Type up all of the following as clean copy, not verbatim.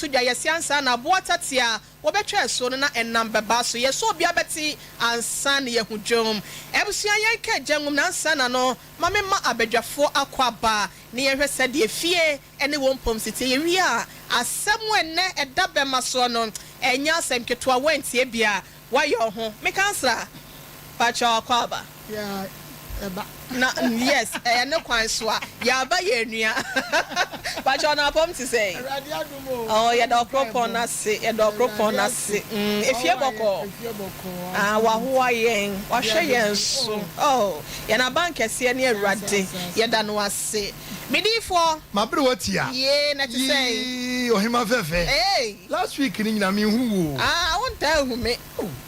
to dwa yesiansa na boatatia wobetwa so no na enam beba so ye so bia beti ansa ne yehudwom ebusua yenka jangum na ansa na no mamema abadwafo akwaba ne yehwe sede fie ene wompom site ye wi a asem ene edabema so no enya asem ketwa wantie bia wayo ho me kansra pacha akwaba yeah eba na yes ene kwan so a ya ba ye nua pacha na pom ti say oh ya do propon na se ya do propon na se efie boko wa ho ayen wa hwe yen so oh ya na bank ese ne awurade ya da no ase medifo mabre watia ye na ti say ohima fefe hey last week ni nyina me hu ah won ta hu me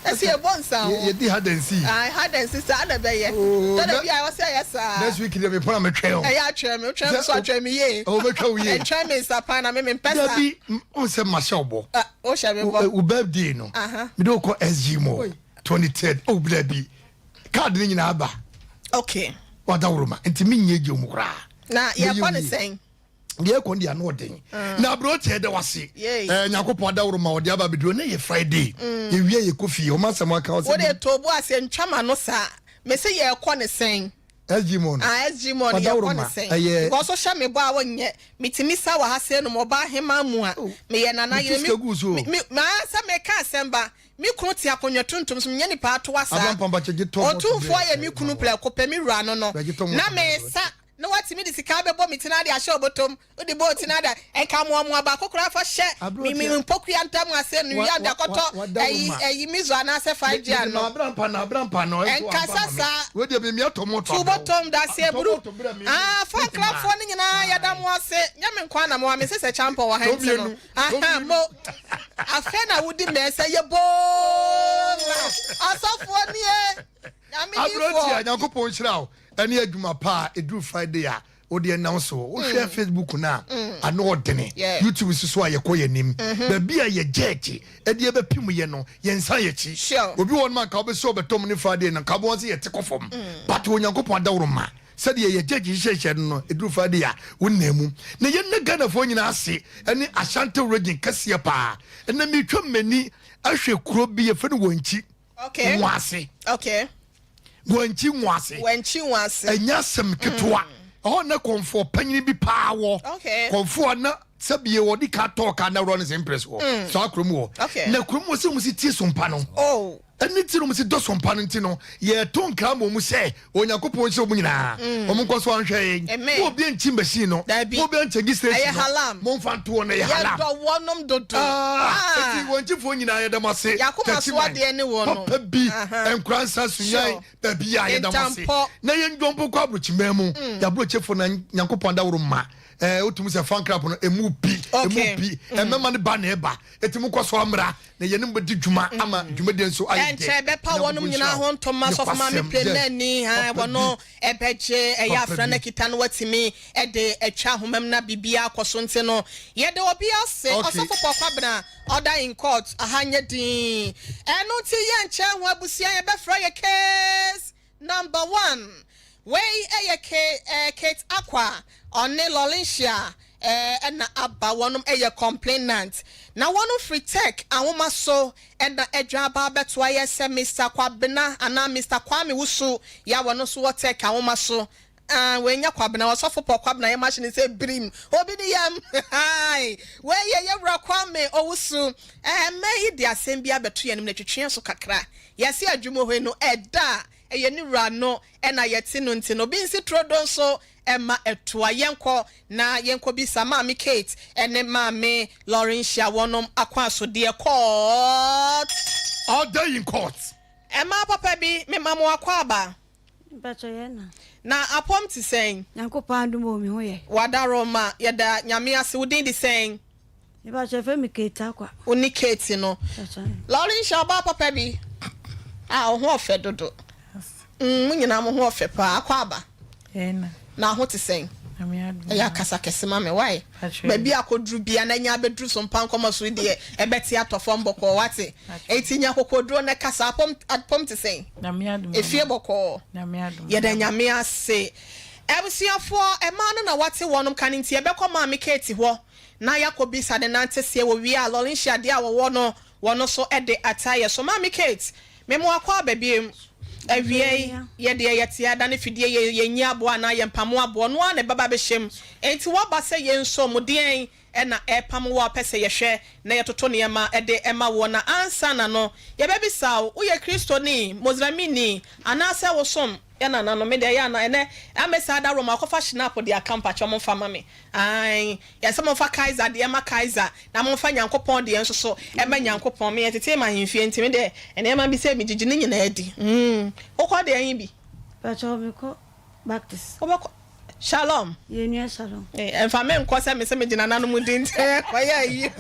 ese e bonsa ye di hadansi hadansi sa na be ye to da bia wa say yes next week dey me pon am twen o ya twen so atwen me ye o be twa wo ye twen me sapa na me pesa da bi on se ma sha obo o sha me bo o birthday no me do ko SG mo 23rd o bla bi card ni nyina aba okay wada wuruma enti me nye je omukra na ye kwa ne sen ye ko ndi ano den na bro che de wase nyakopo da wuruma odi aba bedo na ye Friday ye wie ye kofi o ma sam aka o se wo de tobu ase ntwama no sa me se ye kwa ne sen SG mon SG mon ye kwa ne sen go so sha me bo a wonye mitimi sa wa ha se no mo ba hema mu a me ye nana ye mi ma sa me ka asemba mi kunu ti akonwa tuntum so nya nipa ato asa otumfo ya mi kunu pla kope mi wura no no na me sa no wati mi disika be bo mitina de ahye obotom odi bo tina da enka mo aba kokora fa hye mi mpokua ntam ase no ya da koto eyi mizo ana se 5G ano abrampa no enka sasa we de be mi atomo to botom da se buru fa club fo ni nyina ya da mo ase nya me nkwa na mo me se champion wa hanti no mo afa na wudi me se ye bo asafo ni e ya mi ni fo Nyankopon hira ani adwuma pa edru Friday a odi announce o share Facebook na ano odene YouTube so aye koye nim ba bia ye jeje edi e be pim ye no ye nsa ye chi obi won man ka obi so betom ni Friday na ka bo se ye tekofom but Onyankopon adawroma said ye jeje hye no edru Friday a wonnam na ye na Ghana fo nyina ase ani Ashanti region kase pa na mi twam mani ahwe kuro bi ye fe no wonchi okay nwase okay wanchi nwase enya sem ketwa ho na konfo panyini bi paawo konfo na sabie wodi ka talk na ro ne impress wo so akrom wo na krom wo se mu si tie sompa no oh ani ti no mu si do sompa no ntino ye to nka mo mu se Onyankopon hye mu nyina o mu nkoso anhwe wo bi enchi machine no wo bi enchi station mo mfanto no ye halam ya do wonom dodo ti wonchi fo nyina ye damase yakoma so ade ne wo no bi enkransa sunyan ba bi ya ye damase na ye ndwompo kwa abrochimam ya brochefo na Nyankopon da woro ma otum se fan crap no emu bi emema ne ba na eba etimu kwaso amra na ye ne mbedi dwuma ama dwuma de nso ayi de enche be pa wonum nyina ho ntoma so ma me penani ha wono ebeje eya afra na kita no watimi de atwa homam na bibia akoso nte no ye de obi ase osofo pokwa order in court ahanye din eno ti ye nche ho abusia ye be fra ye case number 1 wey Kate Aqua onne Lolinshia na aba wonum complainant na wonu free tech awoma so na edwaba beto aye se Mr. Kwabena ana Mr. Kwame Wusu ya wono so tech awoma so wenya Kwabena wasofo Kwabena ye machine say brim obi di yam hai we ye wura Kwame Owusu meyi di asem bia beto ye nim na twetwe so kakra yesi adwumo ho no eda eye ni wura no na yeti no ntino bi nsi trodon so Emma etua yenko na yenko bi sama mi Kate ene mame Lorinshia wonom akwaso de court all day in court Emma papa bi me mamo akwaba bacho ye na apom ti sen Nyankopon adumo mi ho ye wadaroma yeda nyame ase wudin di sen e bacho fe mi Kate akwa oni Kate no Lorinshia ba papa bi ho ofe dodo munyina mo ho ofe pa akwaba na ho te sen ya kasa kesema me why ba bia akodru bia na nya bedru so mpa nkoma so de ebeti atofo mboko wate etinya kokodru na kasa apom te sen na me adum efie boko ye da nyame ase ebusiafo ema no na wate wonum kan nti ebekọ ma me Kate ho na yakobi sa de nante sie wo wi a lolin hia de a wo no wono so ede attire so mami Kate memo akwa babiem awie ye de yetia da ne fidie ye nyi abo na ye mpamo abo no a ne baba be hyem enti wo ba se ye nso modien na epam wo pese ye hwe na ye toto ne ma ede ema wo na ansa na no ye be bisa wo ye Kristo ni Muslimini anase wo som na no me de ya na ene amesa da Roma kofa snap de akampa chomo fa mame ai ya se mo fa Kaiser de ma Kaiser na mo fa Nyankopon de enso so e ma Nyankopon me tete ma hemfie ntimi de ene ma bi se mi gigine nyina adi okọ de ayin bi pa cho me ko baptist obako shalom ye nua shalom enfa me nko se me se me gina nanu mu din kwa ya yi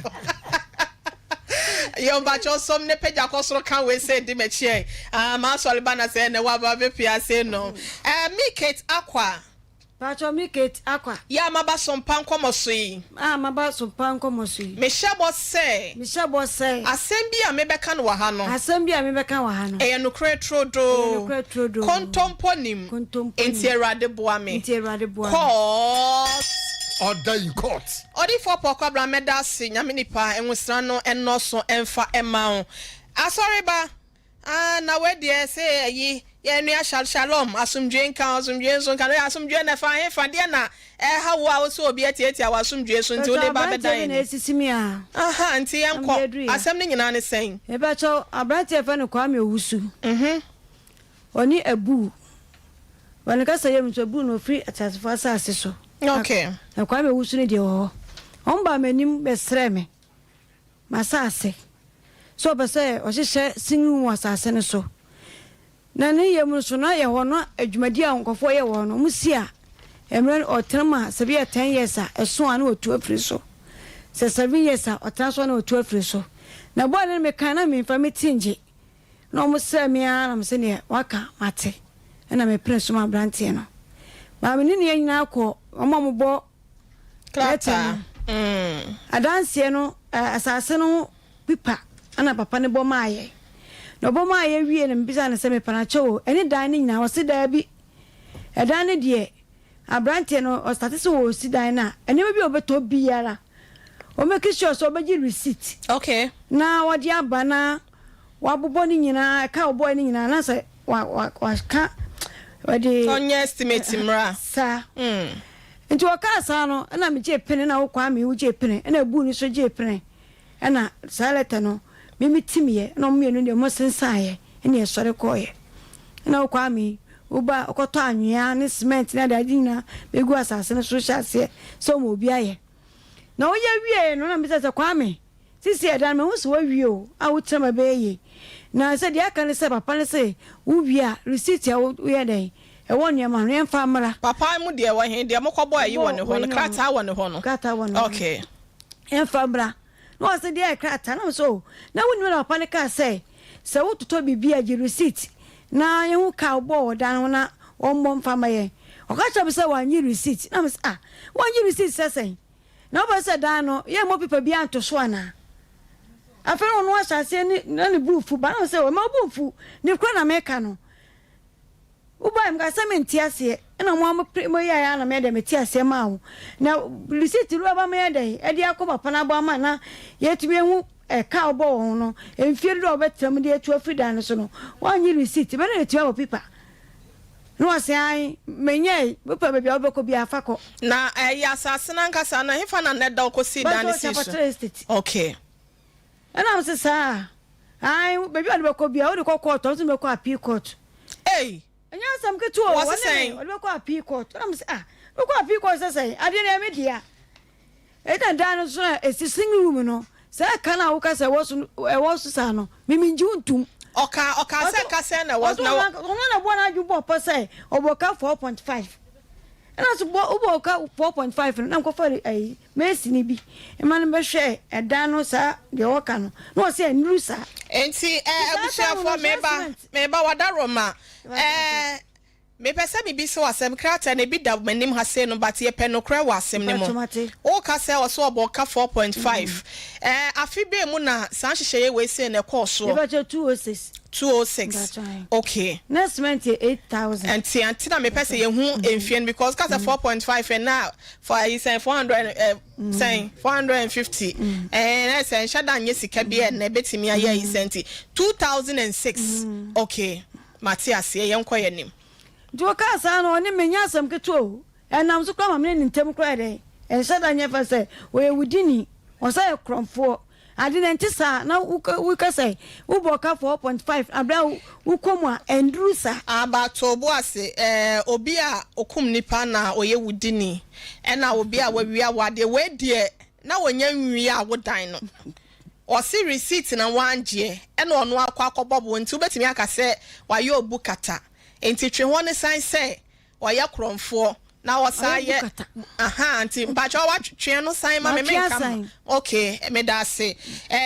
yo bacho som ne peja kosoro kan we say di mechie ma so libana say ne wa ba be pia say no me Kate akwa pacho me Kate akwa ya maba Sompa Nkomo so yi maba Sompa Nkomo so yi me shebo say asem bi a me beka no wa ha no e no kretrodo kontomponim enti erade boa me order in court odi for pokobra medasi nyame nipa enwusra no enoso emfa ema asori ba na we de say yi ye nua shalom asumdwe nka asumdwe so nka no asumdwe na fa he de na ha wo a wo so obi atiatia wasumdwe so nti wo de ba bedan na esisimi a aha nti yenko asem ne nyina ne sen e ba cho abrante fa no kwa me owusu oni abu wani ka saye mto abu no free atasfo asase so okay na kwa me owusu ne de ho omba manim be sreme masase so be say o hye sinu wasase ne so na ne yem so na ye ho no adwumadi a nkofo ye ho no musia emre otrama sabi 10 years a eso anu otu afri so se 7 years a otraso na otu afri so na bo ne me kan na me fa metinje na mo se me ara me se ne waka mate na me prince ma brante no ba me ne nyina akọ omo bo klata adanse no asase no pipa ana papa ne bo maaye no bo maaye wie ne mbisa ne se me panacho eni dan ne nyina wose da bi edan ne de abrante no o start so wo si dan na eni bi obeto biara o make sure so obeji receipt okay na wodi aba na wabobo ne nyina ka obo ne nyina na se wa ka wadi onye estimate mra sa nti wakasa no na me je pene na wo kwa me wo je pene na bu ni so je pene na saleta no mimi timie na mo yenu de mo sensaye ene e sore koye na wo kwa me wo ba okoto anwea ne cement na da dina begu asase ne so hyase so mo obi aye na wo ye wie no na me se kwa me sisi edan me wo so wie o a wo trema be ye na se dia kan se papa ne se wo bia receipt ya wo ye den e won ye ma no emfa mra papa mu de wo he de mo kobo ayi wo ne ho no krata wo ne ho no krata wo no okay emfa mra no se dia krata na so na woni na papa ne ka se wo toto bibia ji receipt na ye hu ka obo dan na o mo mfa ma ye o ka cha be se wanyi receipt na me se wanyi receipt se na ba se dan no ye mo pipa bia anto so ana afero no asase ni na ne bufu ba na se o ma bufu ni kro na meka no uba em ga sementi ase na mo ya na me de meti ase ma wo na receipt ru ba me de e de akọ papa na ba ma na yetumi hu e ka obo wo no emfie do obetram de atu afridan so no wanyi receipt be na eti abo pipa no ase ai menye pipa be bia obeko bia afako na ya asase na nkasa na hefa na neda okosi dan ne si okay ana mo se sa ai be bia obeko bia o de court o so me ko appeal court anya sam ke to what's saying o ko appeal court am say o ko appeal court say ade na media e dan so esising room no say kana wo ka say wo so sa no miminji untum oka say ka say na was na na bo na ju bo po say oboka 4.5 and so oboka 4.5 na ko fa ai mesi ni bi e man be hwe e dan no sa de wo ka no no say nru sa enti abusha for meba wada Roma me pese me bi so asem krata na bi da manim ha se no but ye pe no kra wa asem ne mo o ka se o so obo ka 4.5 afi be mu na san hyehyeye we se na course so you bet 206 206 okay next month 8,000 and na me pese ye hu enfien because ka 4.5 and now for you say 400 saying 450 and I say shada nye sika bi na betimi aye isenti 2006 okay Matias ye yenko yenim do ka sa no ne menya asem keto enam so kwa mamne ntem kra de en shada nye fa say we wudini o say kromfo ade na ntisa na wuka say wo boka 4.5 abra wukomu a endrusa abato bo ase obi a okum nipa na oye wudini ena obi a wawia wade we de na wonya nwi a wodan no o si receipt na wanje ena ono akwa akobobo nti obetimi aka se waye obukata enti twe ne san se waye kromfo na wasaye anti bacho wa twe no san ma me kam okay me da se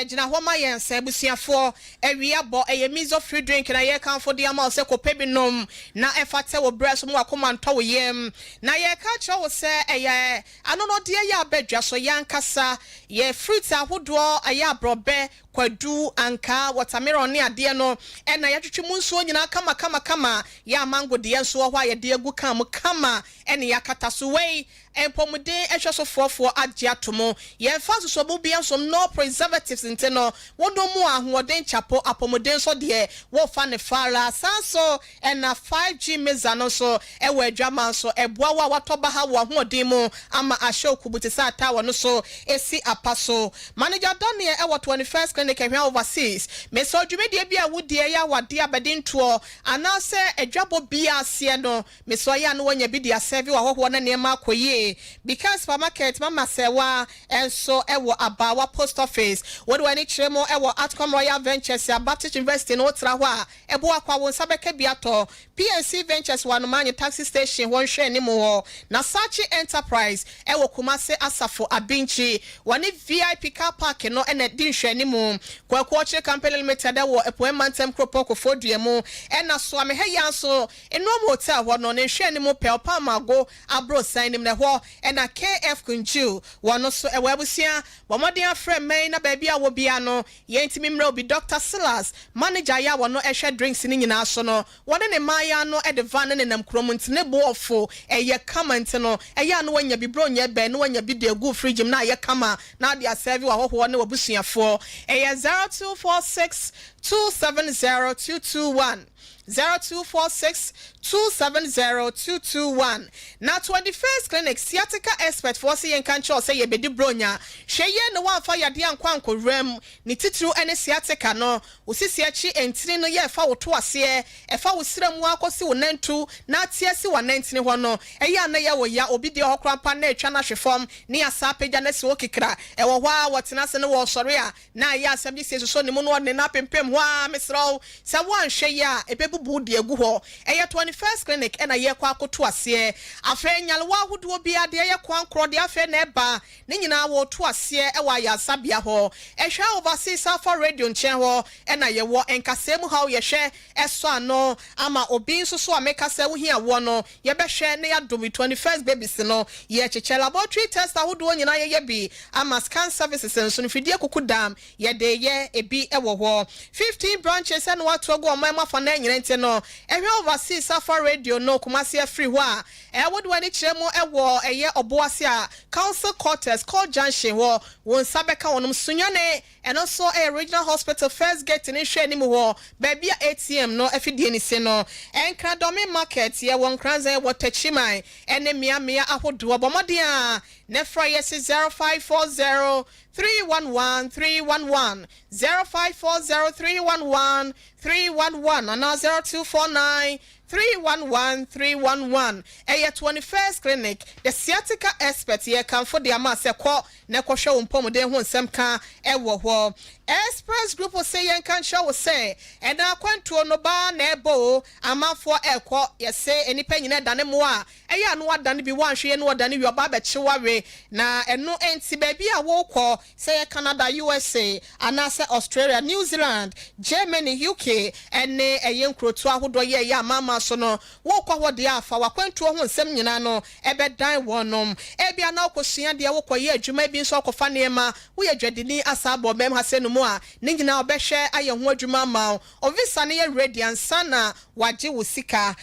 gina ho ma yen se busuafo awi abo eye mizo free drink na ye kan for the amount se ko pebinom na efate wo breast mu akoma nto wo yem na ye ka cho wo se eye anono de ye abadwa so yankasa ye fruit ahodo aye abrobe kwadu anka watermelon ne ade no na ye twetwe mu nso nyina kama ya mango de nso ho aye de agu kan mu kama yakata so wey empomude ehwe so fofo agye atomo ye fa so bo bia so no preservatives inte no wodo mu ahoden chapo apomuden so de wo fa ne fara sanso na 5G mezano so ewe adwaman so eboa wa watoba ha wo ahoden mu ama ahye okubuti sa tawo no so esi apaso manager Daniel ewo 21st clinic ehwe overseas me so dwumede bia wodi ya wade abedinto anase adwabo bia ase no me so ya no wanya bi dia serve wa hoho na ne ma koye because supermarket mama sewa enso ewo abawa post office what do any chemo ewo Atcom Royal Ventures ya Baptist University no tra ho a ebo akwa won sabeka biato PNC Ventures wanu manye taxi station won hwe ni mo na Sachi Enterprise ewo Kumase Asafo Abinchi wani VIP car park no ene din hwe ni mo kwa che company limited ewo Epoemantem Kropoko Fodue mu ena so ameheya so eno hotel ho no ne hwe ni mo pe opamago abro sign nim ne ho ena KF Kunju wano so ewabusia bomode afre men na baabi a wo bia no yentimi mra obi Dr. Silas manager ya wano ehwe drinks ni nyina so no wone ne maya no e de van ne nam krom ntine boofo eye comment no eya no wanya bibro nya be no wanya bi de gu fridge na ye kama na de serve wa hoho ne wabusuafo eye 0246 270221 0246 270221 na 21st clinic sciatica expert for say kan cho say ye bedi bronya hweye ne wa fa yade ankwanko rem ni titru ene sciatica no osisi achi entini no ye fa woto ase e fa wosiramu akosi wonantu na atiasi wanantini ho no eya na ye wo ya obi de hokra pa na etwa na hwefom ne asa pagya na se okikra e wo hwa wotena se ne wo sore a na ya asabli se so ne mu no ne na pempem hwa mesraw sa wan hwe ya ebebubu de agu ho eye 21st clinic ena ye kwa akoto ase afa nyalwa hodo bia de ye kwa nkro de afa na eba ne nyina wo to ase e wa ya sabia ho ehwe overseas for radio nchen ho ena ye wo enkasem ha ye hwe eso ano ama obi nso so amekasa wo hia wo no ye be hwe ne ya domi 21st babies no ye cheche laboratory test ahodo nyina ye bi ama scan services nso no fidie kokudam ye de ye ebi e wo ho 15 branches and what to go o ma fa na nyina nte no ehwe overseas for radio no Kumasi free wa would wani chemo ewo eye oboase a council quarters called junction wo won sabeka wonum sunyane and also a regional hospital first gate ni hwe ni mu ho baby ATM no afidie ni se no enkra domi market ye won kranze wo tachiman ene mia ahodo bomode a nefra yes 0540 311 311 0540 311 311 and 0249 311 311 eye 21st clinic the sciatica expert here can for the amase ko ne ko hwe wompom de ho nsem ka ewo ho express group will say yen can show say and akwantuo no ba na ebo amafo ekọ ye say enipa nyina dane mo a eya no adane bi wanhwe no adane wi oba be chewawe na eno enti ba bi a wo kọ say Canada USA anase Australia New Zealand Germany UK ene eye nkrotu ahodo ye ya mama adwuma so no wo kwa ho de afa wakwantu ho nsem nyina no ebedan wonom ebia na okosua de wo koye adwuma bi so okofa nema wo ye dwadini asabo bem ha se no mu a ne nyina obehwe aye ho adwuma ma ovisa ne ye radiant sana waje wo sika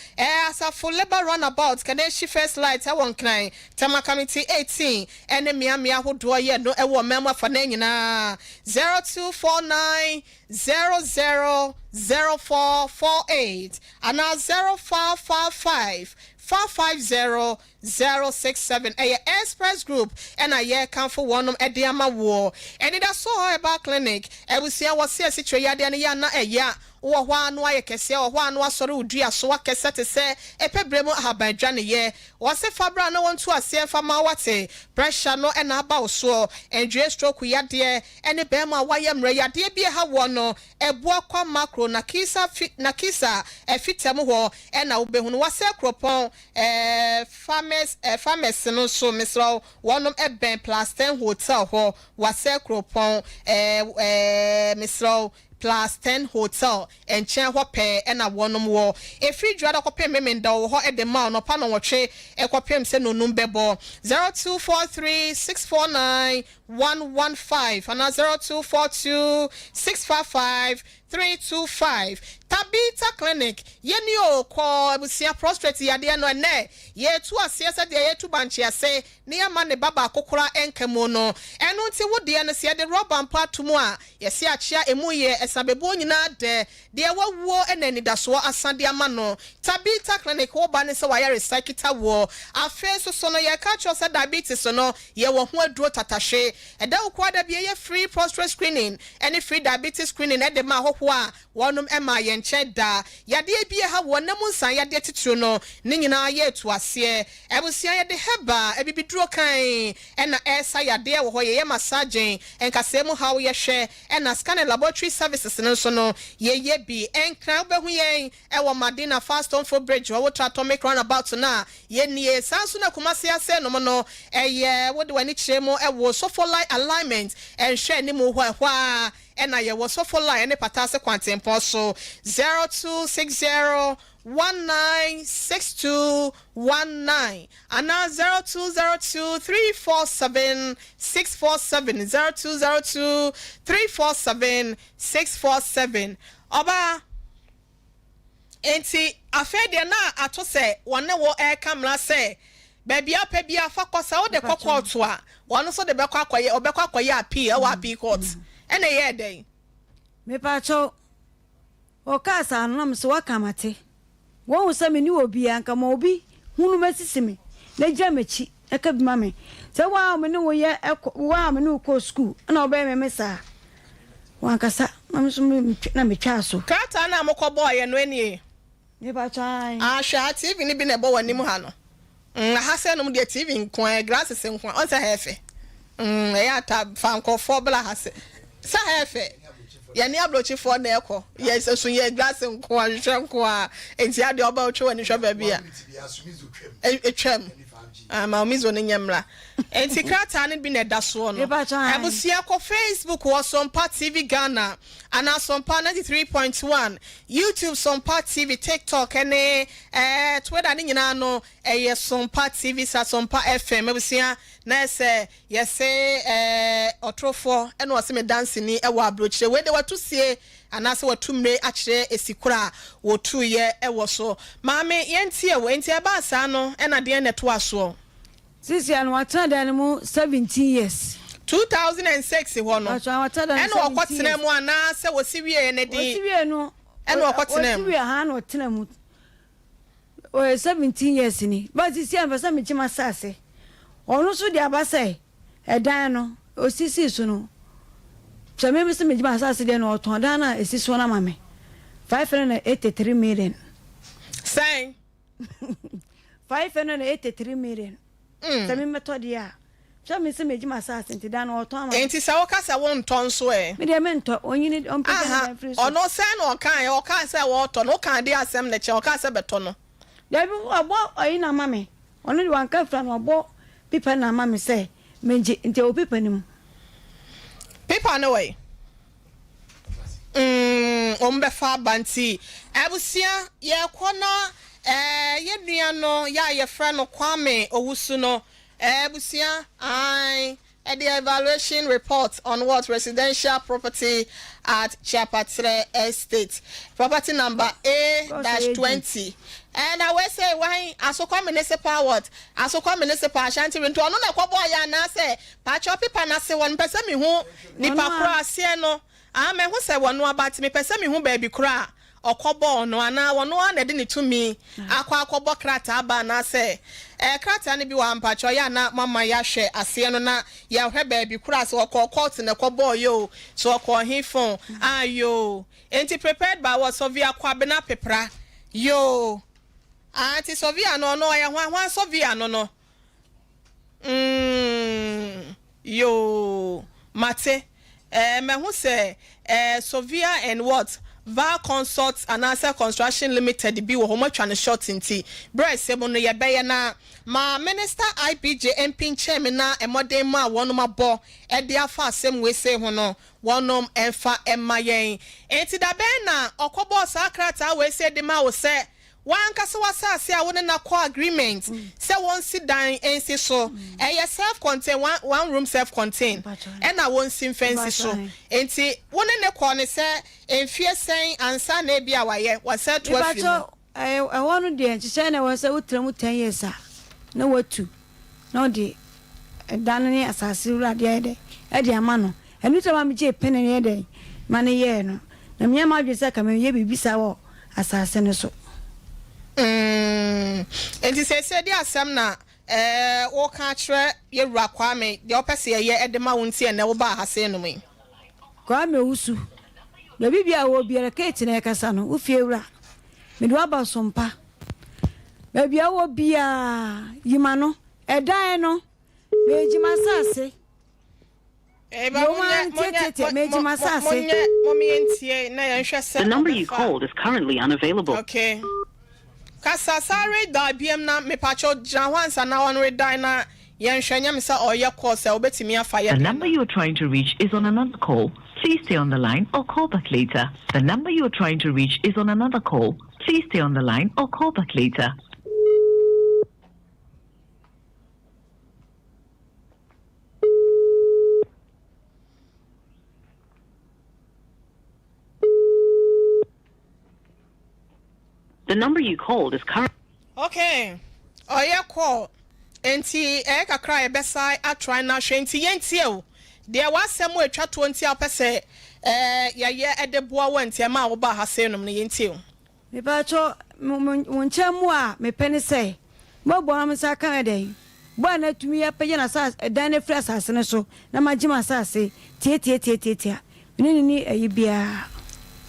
asafo labor runabout kaneshi first light won kran tama committee 18 ene miamia hodo ye no ewo mema fa na nyina 0249000448 and 0555 550-067 express group and a year come for one ediama war and it so about clinic will see what says situation yana a ya or one why kese or one was so dua so akese say epebremu habadwane ye was a fabra no one to a say for mawate pressure no and about so and dre stroke ya de and the bema wayem re ya de bi ha wono eboa kwa macro nakisa e fitemu ho and na obehunu wase kropon farmers no so misro one eben plus 10 hotel ho wase kropon misro plus 10 hotel and chen ho pe na wonom wo efri dwada kopem memenda wo ho e de ma no pa no wotwe e kopem se no numbebo 0243649115 and 0242655325 Tabita clinic yeni o ko abusia prostrate yade no ene ye tu asiesa de ye tu banchi ase ne ama ne baba kokora enkemo no eno nti wo de no se de rubber mpa tumu a ye se achia emu ye esabebo nyina de wawuo enani daso asade ama no Tabita clinic wo ba ne se wa ye recycle wo afe so no ye ka cho se diabetes no ye wo ho aduro tatashe eda wo kwa da bie ye free prostrate screening any free diabetes screening e de ma hoho a wonum ema ye cheda yade bie ha wonam nsan yade titiro no ne nyina ye etu ase ebusia yade heba ebibiduro kan ena esa yade wo ho ye massaging enkase mu ha wo ye hwe ena scan laboratory services no so no ye bi enkran behu ye ewo Madina fast on for bridge wo atomic runabout na ye nie sanso na kumase ase no no eye wo de wani chiremo ewo so for line alignment enhwe ni mu ho a ena ye wo so for line ne patase kwantempo so 0260196219 and now 0202347647 0202347647 oba enti afede na atose wone wo e kamera se baby apa bia fa kosa wo de kokkoto a won so de bekọ akoye obekọ akoye appeal e wa appeal court ena ye den me pacho o kasa anam so wakamate won wo se me ni obi anka ma obi hunu masisime na gya mechi eka bi mame se wa me ni wo ye wa me ni ko school na oba me mesa wan kasa mam so na me twa so kata na amokọ boy no enie me pacho ai sha TV ni bi na bo wani mu ha no ha se no de TV nkwan glasses nkwan on se hefe ya ta fanko for bla ha se sa hefe ya ni abrochi for na ekọ ya so ye glasses nkwan hwe nkwan enti ade oba otwe wani hwe ba bia etwem ma omizo ne nyamra enti krata ne bi na da so no abusia ko Facebook wo Sompa TV Ghana and Sompa 93.1 YouTube Sompa TV TikTok ene Twitter ne nyina no Sompa TV sa Sompa FM abusia na se yese otrofo ene wose me dance ni e wa abrochire we de watu sie anase watumre akire esikura wotu ye ewo so maame yentie we entie ba sa no ena de neto aso sisi anu watada mu 17 years 2006 ho no ena okotena mu anase wosiwie ne di wosiwie no ena okotena mu wosiwie ha no otena mu 17 years ni but sisi anfasa me chima sase onu so di abasai edan no osisi so no so me se me chima sase de no oton dan na esisi so na mame 583 million say 583 million so me method ya so me se me chima sase nti dan no oton ama enti sa wo kasa won ton so me de me nto onyini on pese free so ono say no o kan say wo to no kan de asem ne che o kan say beto no da bi obo oyi na mame onu di wan ka fra no obo pipa na mame say menje nti o pipa nim pipa no way ombefa banti abusia ye kona ye nuano ya ye friend no Kwame Owusu no abusia the evaluation report on what residential property at Chapatre Estate property number A-20 and I will say why Asokwa municipal what Asokwa municipal Ashanti Rinto no na kwabo ya na say pacho pipa na se won pese me hu nipa kra ase no me hu se wono about me pese me hu baby kra okobo no ana wono na de ne tumi akobo krata aba na say krata ne bi wa mpacho ya na mama ya hwe ase no na ya hwe baby kra se court na kobo yo so ko hifon ayo enti prepared by what Sovia kwabena pepra yo anti Sovia no ya hwan Sovia no yo mate me hu se Sovia and what Val Consults and Answer Construction Limited bi wo homo twa ne short nti bra semo no ye beye na ma minister IPJ MP chairman na emodem ma wono mabo e de afa asem we say ho no wonom emfa emayen enti da be na okobo sakrata we say de ma wo say wan kase wasase a wona na co agreement say won sit down ensi so self contain one room self contain and na won sim fence so enti wona ne ko ne say enfie sen ansa na bia waye wase to afi no wonu de enche na won say utram 10 years na watu no de dan ne asase wura de de ama no enu to ma me je pene ne de ma ne ye no na me ma dwe say ka me ye bibisa wo asase ne so enti se di asem na wo ka kire ye wura Kwame de opese ye edema wonti ene wo ba hase no me Kwame Owusu na bibia wo biara kete na ekasa no wo fie wura me do aba Sompa bibia wo bia yima no edan no mejima sase The number you called is currently unavailable. Okay. Kasa sare da biem na me pacho janwansa na won redai na yenhwanya me sa oye call se obetimi afa ye. The number you are trying to reach is on another call. Please stay on the line or call back later. The number you are trying to reach is on another call. Please stay on the line or call back later. The number you called is current. Okay. Oye call. Enti kakra e besai a try na hwenti yentie o. De wasem we twa 20 apese ye edeboa wanti ma wo ba hase nom ne yentie o. Me ba cho wonchemu a me pene sei. Mo bo am sa kan dey. Bo na tumi ya peye na sa dan ne frɛ asase ne so na magima asase tie. Ni bia.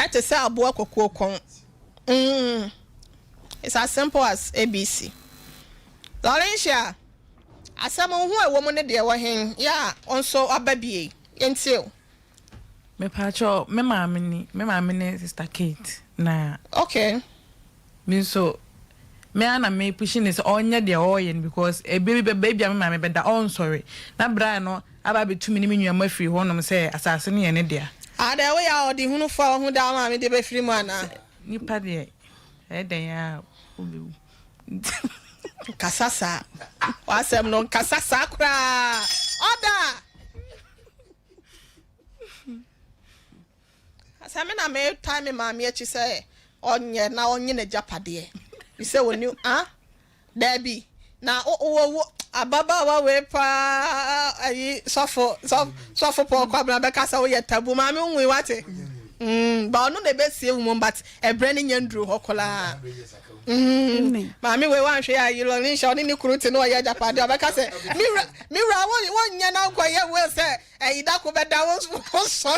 Ate say abo akoko kon. It's as simple as ABC. Laurentia, asamo hu e wo mo ne de wo hen ya onso ababie yentil. Me pacho me maame ni sister Kate na. Okay. Me so me ana me pushing is onye de oyen because a baby me maame be da on sorry. Na bra no aba be tumi ni me nua mafiri ho nom say asase ne ye ne dia. Ada we ya odi hunu fa hu da maame de be firi mu ana. Nipa de den ya obewu. Kasasa. Wasem no kasasa kra. Oda. Asame na me time maame echi say onye na japade. You say when you Debbie. Na ababa wa we pa ayi sofo po kwabra be kasa wo yetabu maame nwi wate. Ba no na be sie wo but ebre ne nyandru hokola. Mami we wan hwe ayi lo ni sha ni kuru ti no ya japade obeka se mira won nya na kwa ye we se ida ko be da wo so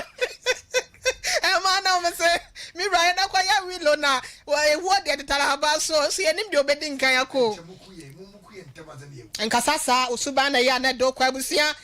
ma na me se mira na kwa ya wi lo na wo de tara ba so ye nim de obedi nkan ya ko nkasasa osuba na ya na do kwa busia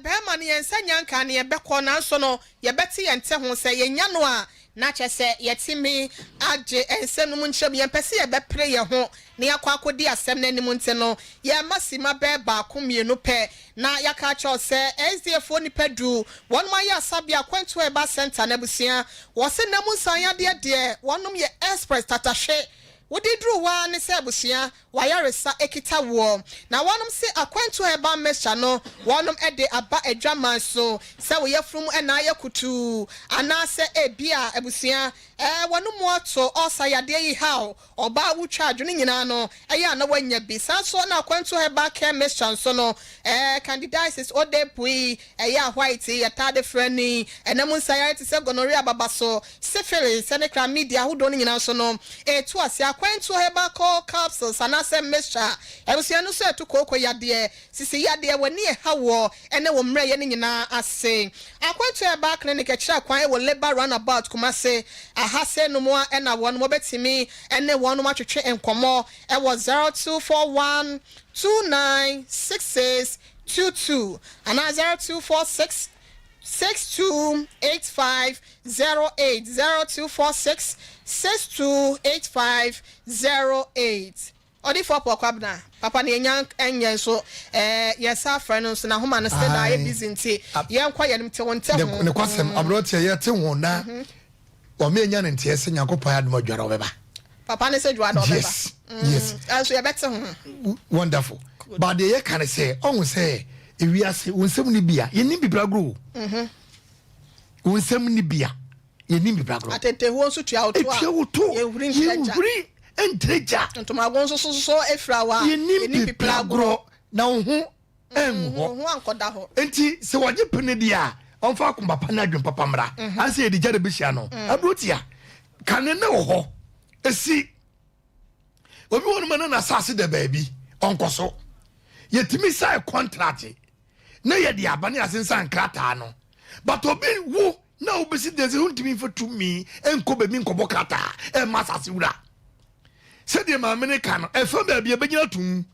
be ma ne yensa nyanka ne ye be ko na so no ye beti ye nte ho se ye nya no a na kyese yetimi age ensem no muncham yempese ye be pray ye ho na yakwa akodi asem na anim nte no ye masima be ba komienu pe na yaka cho se SDF ni pedu won ma ya sabia kwantu e ba center na busia wo se na munsan ya de wonum ye express tatashe wodi dru wa ne se abusia wa yaresa ekita wo na wonum se akwantu eba mesha no wonum ede aba adwaman so se wo yefrum na yakutu ana se ebia abusia wonum wato osa yade yi how oba wu charge ne nyina no eya na wanya bi so na akwantu eba ke mesha so no candidates ode pui eya white ya tade frani enam nsayarity se gonorrhea babaso syphilis se ne kra media hudo ne nyina so no etu asia kwantu heba call capsules anase mesha ebusianu so etu kokọ yade sisi yade wani hawo ene wo mre ye ne nyina ase akwantu heba clinic ekira kwan e wo labor runabout kumase ahase no mo ena won mo betimi ene won mo atwetwe enkomo e wo 0241 296622 and 0246 628508 0246 628508 odi for kwabna papa ne enyan enyen so yesa friend so na homa no say na ye busy nti ye nkwa ye nimte wonte ho ne kwasem abrotia ye te ho na o me enyan nti ese nyakopa ya dum adwara obeba papa ne se dwara obeba yes also ye bete ho wonderful but ye can say on say ewiase wonsem ni bia ye nim bibra gro wonsem ni bia ye nim bibra gro atete ho nso tua oto ye huri entreja ntoma gonso so efrawa ye nim bibra gro na ho enho ankoda ho enti se waje pene dia onfa akomba pa na adwen papa mra anse ye digare behia no abrotia kane ne ho esi obi wonu mana na sase de baabi onkoso yetimi sai contract na ye dia abane asensan krata no but obi wo na obesi deze huntimi for to me enko be mi nkobo krata e masase wura se de ma america no e fa baabi e begina tum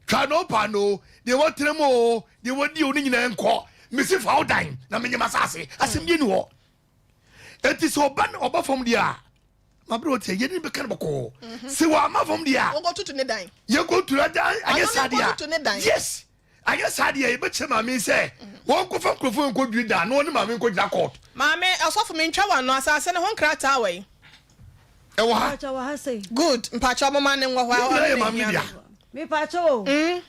twa no pa no de wotremo de wodi oni nyina enko mesi fa odan na menye masase asembie ni ho eti so ban oba fom dia mabro tie ye ni be kan boko se wa ma fom dia wo go tutu ne dan ye go tutu dan ayesa dia yes ayesa dia e be chema me say won ko fa krofo nko dwi da no ne ma me nko gira court maame asofo me ntwa wa no asase ne ho nkrata we e wo ha good mpacha mama ne ngwa wa ma me dia me pacho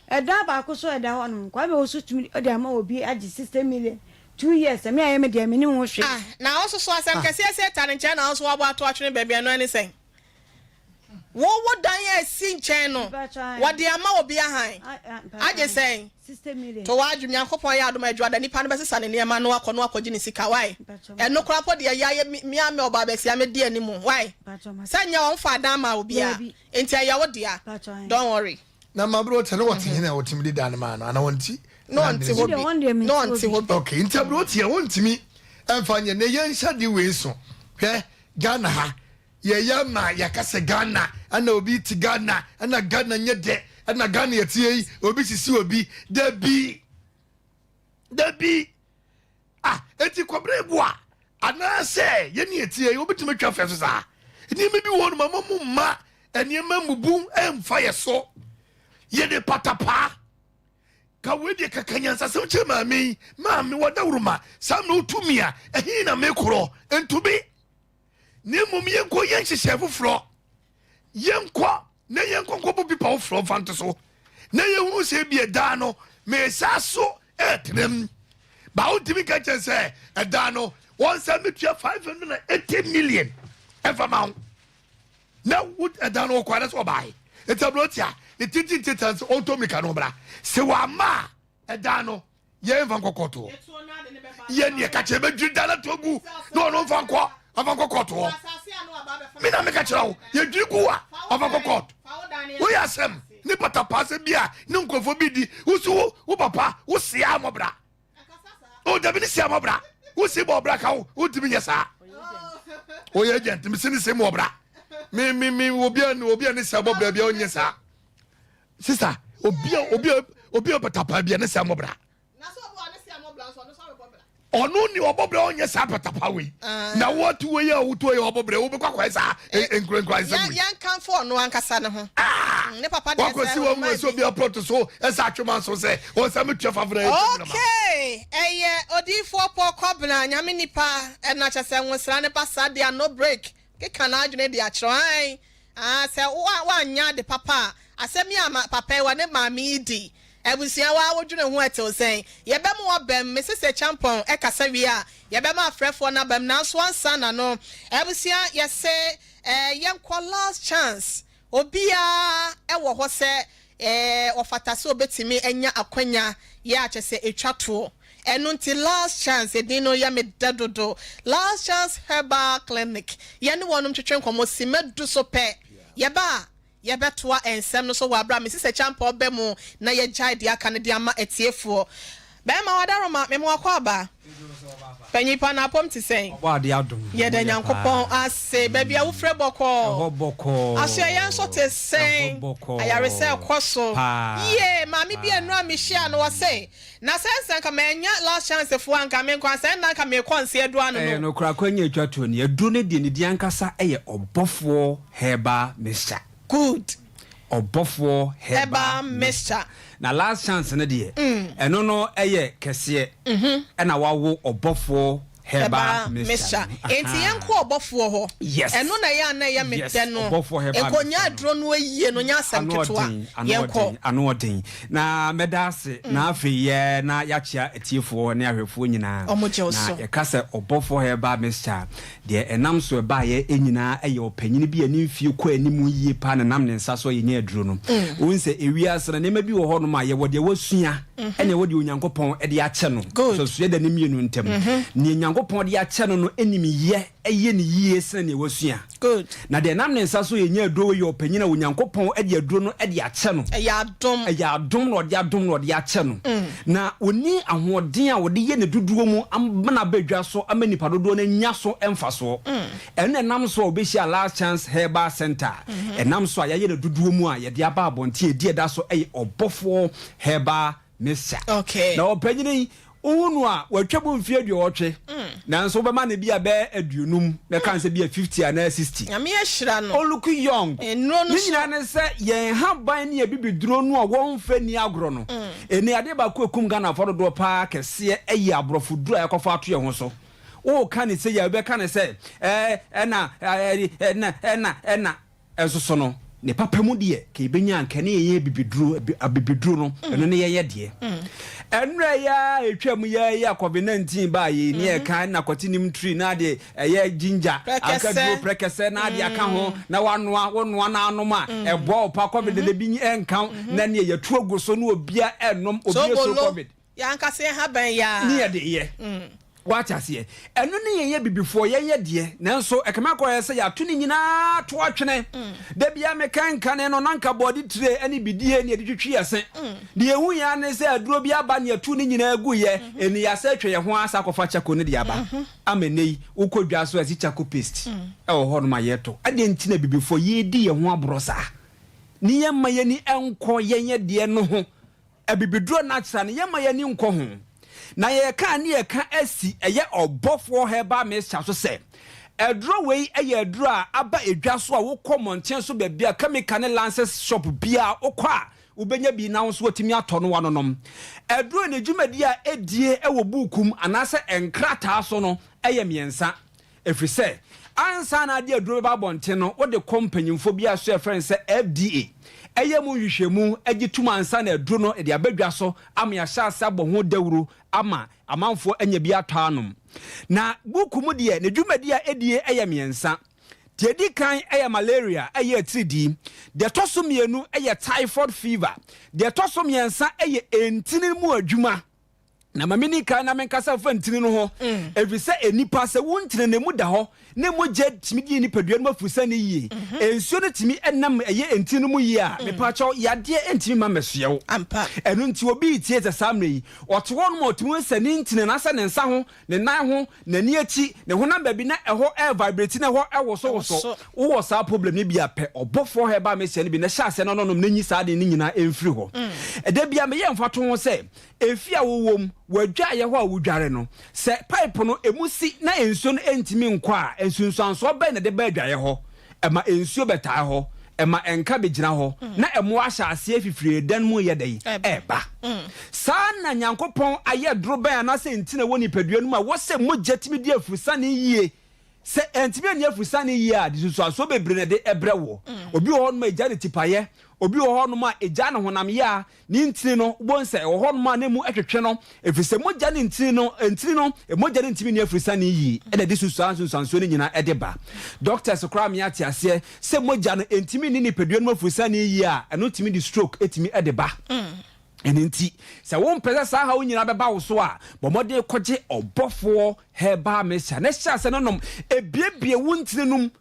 da ba ko so da ho no kwa be wo so tumi de ama obi agi 60 million 2 years me aye me de me ni ho hwe na also so asem kase ase tare nche na also wabo ato atwene bebia no anything wo dan ya si nche no wo de ama obi ahan age say 60 million to wa adwum yankopon ya adom adwada nipa no besesa ne niam no akọ no akọgi ni sika why eno kra po de ya mi ame oba besia me de animu why sanya won fa dan ma obi a enti ya wo dia don't worry na mabro tele what hina otimi de dan ma no ana wonti no anti hobi okay intabro tie wontimi emfanye ne yenhya de we so hwe Ghana ha ye yama yakase Ghana ana obi ti Ghana ana Ghana nyede ana Ghana yetie obi sisi obi dabi eti kobre boa ana se ye ne yetie obi timi twa fe so sa ni me bi wonu mama mumma eni mamubu emfa ye so ye de patapa ka wedi kakanyansa se uche mami wada uruma sam no tumia ehi na mekoro entubi ne mum yenko yenhyehyɛ foforo yenko na yenko nkobo bi pa foforo fante so na yehu se bi eda no me sa so etrem ba utimi ka chense eda no won sa metua 580 million ever maun na wood eda no kwara so bai etablotia the tintin titans automika no bra se wa ma eda no ye mfa nkokoto ye ne ka chebe dwidala togu no mfa nko afankokoto me na me ka chirawo ye dwigu a afankokoto wo ya sem ni patapa se bia ni nkofo bi di usu wo papa wo sia mo bra o da bi ni sia mo bra wo si mo bra ka wo dimi nyesa o ye agent mi si ni se mo bra mi obi ani sia mo bra bia o nyesa sister obi patapa bia ni sia mo bra na so bo ani sia mo bra so no so ono ni obobre onye sa patapa we na what we ya wuto ya obobre wo be kwakwa sa enkrenkwa nsem yan kan for no ankasa ne ho ne papa de wako si wo mu so bi aport so esa atwema so se wo sa metwa favre okay odifo po kobna nyame nipa na chese nwosra ne pasa dia no break ke kana adwene dia chran se wa nya de papa asemi ama papa wa ne maami di ebusia wa wodwene ho etel sen yebe mo obem mesese champon e kasa wi a yebe ma afrefo na bam na so ansa na no ebusia yese yenkwa last chance obia e wo ho se ofata se obetimi enya akwanya ya chese etwato enu nti last chance edino ya me dadodo last chance herbal clinic yene wonum twetwe nkomo simedu so pe yeba yebetoa ensem no so wa bra me sise champa obemu na ye jai dia kan dia ma etiefo be ma wadaroma me mo akwa panyipa na apom ti sen oba de adom ye da nyankopon ase ba bia wo frɛ bɔkɔ ase yan so te sen ayare se koso ye ma me bia no me hia no wo say na sense ka menya last chance fo anka me nkwa sen na ka me konse edu anu no kura kwanya etwato ne edu ne de ne di ankasa eye obofo heba mixture good obofo heba mixture na last chance ne de eno no eye kese na wawo obofo heba mixture enti yanko obofo ho eno na ya na ya mete no enkonya adro no ayi no nya asem ketwa yanko anoden na medase na afi ye na ya chia etiefo ne ahwefo nyina na ye kase obofo heba mixture de enam so ba ye enyina eye opanyini bi ani mfie kwa animu yie pa na nam ne nsa so ye nya adro no wonse ewia sra ne ma bi wo ho no ma ye wode wasua ene wode onyankopon e de ache no so sua da ne mienu ntem ne nyankopon de ache no no enimi ye eye ne yie sra ne wasua good na de nam ne nsa so ye nya adro ye opanyina onyankopon e de adro no e de ache no ya adom no de adom no de ache no na oni ahoden a wode ye ne duduo mu amna badwa so amanipa dodo na nya so emfa so ene nam so obehia last chance herbal center enam so ayaye ne duduo mu a ye de aba abonte e die da so eye obofo herbal mixture okay na opanyini unu a watwabu mfie aduotwe nanso be ma ne bia be aduonum be kan se bia 50 na 60 ame ahira no oluku young nyina ne se yen haban ne bibiduro no a wonfa ni agro no eni ade ba ko ekum Ghana for do pa kese eyi abrofo duro a yakofa ato ye ho so o kan se ya be kan se ena esoso no ne papa mu de ke benya anka ne ye bibiduro no eno ne ye de enra ya etwam ya COVID-19 ba ye ne e kan na kotinim tree na de ye ginger akaduro prekese na de aka ho na wanoa na anoma ebo pa COVID de bi enkan na ne ye tuogo so no obia enom obia so COVID ya anka se haban ya ne ye de ye what ase eno ne ye bibifo ye de nanso ekema ko ye se ya to ni nyina to atwene da bia me kan no nanka body tray ani bidie ne de twitwi yese de ehu ya ne se aduro bia ba ne atu ni nyina agu ye eni ya se twe ye ho asa kofa chako ne de aba amenei ukodwa so asi chako paste e wo ho no ma ye to ade ntina bibifo ye di ye ho abrosa ni ye ma ye ni enko ye de no ho abibiduro natural ne ye ma ye ni nko ho na ye ka ne ye ka asi eye obofo heba mixture so se edro wei eye edro a aba edwa so a wo komonten so ba bia chemical ne lances shop bia okwa ubenya bi na so otimi ato no wanonom edro ne dwumadi a edie ewo bukum anase enkrata so no eye miensa efrise ansa na de edro ba bonten no wo de company mfo bia so e friend se FDA eye mu hwehwemu agituma ansa na edro no de abadwa so ama ya sha asa bo ho dawuro ama amanfo anya bi atanom na bukumu de ne dwumadi a edie eye miensa tiedi kan eye malaria eye tridi de toso mienu eye typhoid fever de toso miensa eye entini mu adwuma na mamini kan na menkasa fa ntini no ho evise enipa se wontine ne mu da ho ne mo je timidi ni padua no mafusa ne yie ensuo no timi enam eye entini mu yie a me pa cho yade entimi ma mesoyewo ampa enu nti obi tie te samre yi oto ho no otimi nsani ntine na sa ne nsa ho ne nan ho na ni achi ne ho na baby na eho air vibrate na ho ewo so wo sa problem ni bia pe obofo heba me se ne bi na sha se no no no nyi sa de ni nyina emfiri ho eda bia me ye mfato ho se efia wo wom wadwa ye ho a wudware no se pipe no emusi na ensuo no entimi nkɔ a ensunsuanso ba na de ba adwaye ho ema ensuo betaa ho ema enka begina ho na emo ahya ase afifire dan mu ye dai eba saa na nyankopɔn aye dro ban na se ntina woni padua no ma wo se mogya timi di afusa ne yie se entimi ani afusa ne yie a disusuaso bebre ne de ebre wo obi ho no ma egya de tipaye obi ho no ma egya ne honam ye a ni ntini no bonse ho no ma na mu etwetwe no efise mogya ne ntini no mogya ne ntimi ne afusa ne yie e de disusuanso ne nyina e de ba doctors kra me ate ase se mogya no entimi ni padua no afusa ne yie a eno timi di stroke etimi e de ba enti se won pese sa ha wonyina beba wo so a bomode koje obofo heba mesha na sha se no nom ebiebie wontine num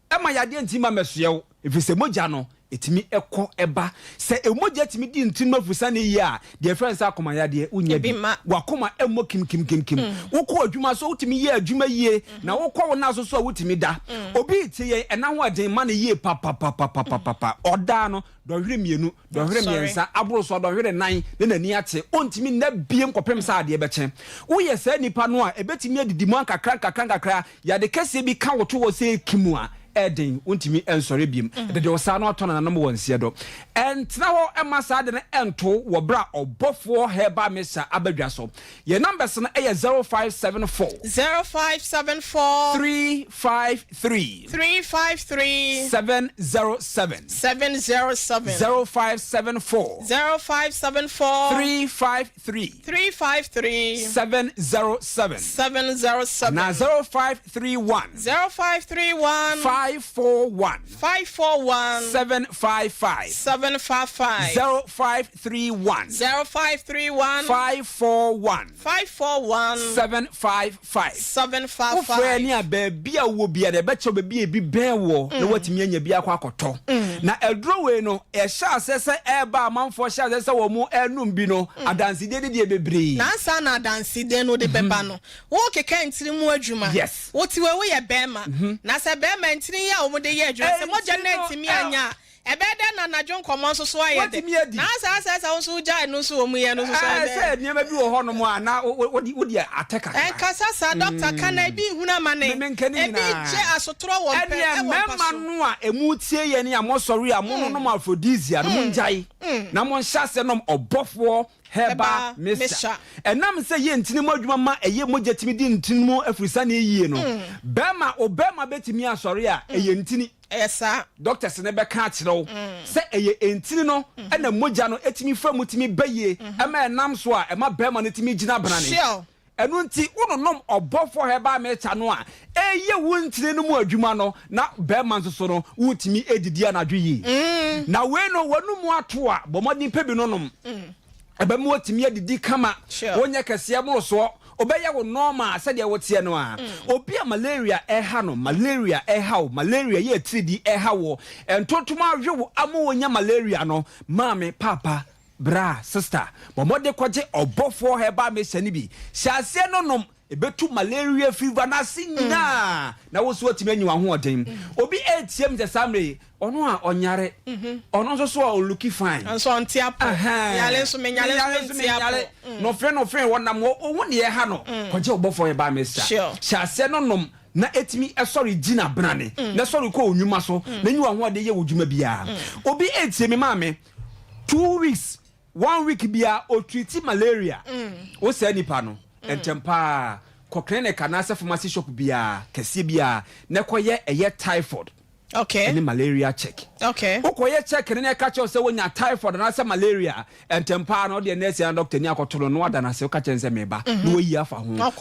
ema yade ntima mesoyew efise mogya no etimi ekọ eba se emogya timi di ntinma fusa ne yi a de friends akoma ya de unya bi wakoma emo kim wokọ adwuma so utimi ye adwuma yie na wokọ wo na so wutimi da obi tie ye ena ho aden ma ne yie papa oda no dohwere mienu dohwere miensa aburo so dohwere nan ne nani ate ontimi na biem kopem sa ade beche wo ye sa nipa no a ebetimi adidi mu kakra ya de kase bi ka woto wo se kimu a Edding, untimi ensori bim. The Josano atona number 1 siedo. And now Emma sad and ento wabra or bofo heba mesa abedjaso. Your numbers on a 0574 0574 353 707 0574 353 707 now 0531 541 755 0531 541 755 Ofrenia baby a wo bia de becho baby e bi ben wo na watimi anya bi akwa akoto na edro we no e sha asese e ba amanfo sha asese wo mu enum bi no adansi de de bebre na sa na adansi de no de beba no wo keka ntiri mu adwuma wo ti we wo ye bema na se bema ntiri ya wo de ye adwuma se moja na ntimi anya ebede na najo nkomo so ayede na sa so ja no so omu ye no so say niam bi wo ho no mo ana wodi ateka kasa sa doctor kana bi huna mane e bi che asotro wo pe e wo mema no a emu tie ye ne amosori amono no aphrodisia no njai na mo nhyase no obofo heba mesha enam se ye ntini modwuma ma eye mojetimi di ntini mo afrisa na yie no bema obema betimi asori a eye ntini esa doctors ne be ka kirew se eye ntini no na mogya no etimi fa mutimi baye ema enam so a ema bema no timi gina brane enu nti unonom obofo heba mecha no a eye wuntini no mu adwuma no na bema nso no wutimi edidi anadwo yi na we no wanu mu ato a bomodin pebi no nom ebe mu otimi adidi kama wonya kase mo so obeye wo normal said ya wotie no a obi a malaria eha no malaria eha malaria ye 3D eha wo entotuma hwe wo amo wonya malaria no mame papa bra sister bomode kwaje obofo heba me sani bi hyase no nom ebetu malaria fever na sinya na wo so otimi anyi wa ho odem obi etiem je samre ono a onyare ono so so a looky fine so ontiapo yale so menyale no friend wonam wo ne ye ha no kwaje obofo heba me sa hyase no nom na etimi esori gina brane na sori ko onwuma so na nyi wa ho ode ye wodwuma bia obi etiem mame 2 weeks 1 week bia o treat malaria o se nipa no entempa ko clinic na se pharmacy shop bia kese bia na koye eye typhoid any malaria check okoye check ne ka che se wonya typhoid na se malaria entempa no de nurse and doctor ni akotolo no wada na se ka che nse meba no yi afa ho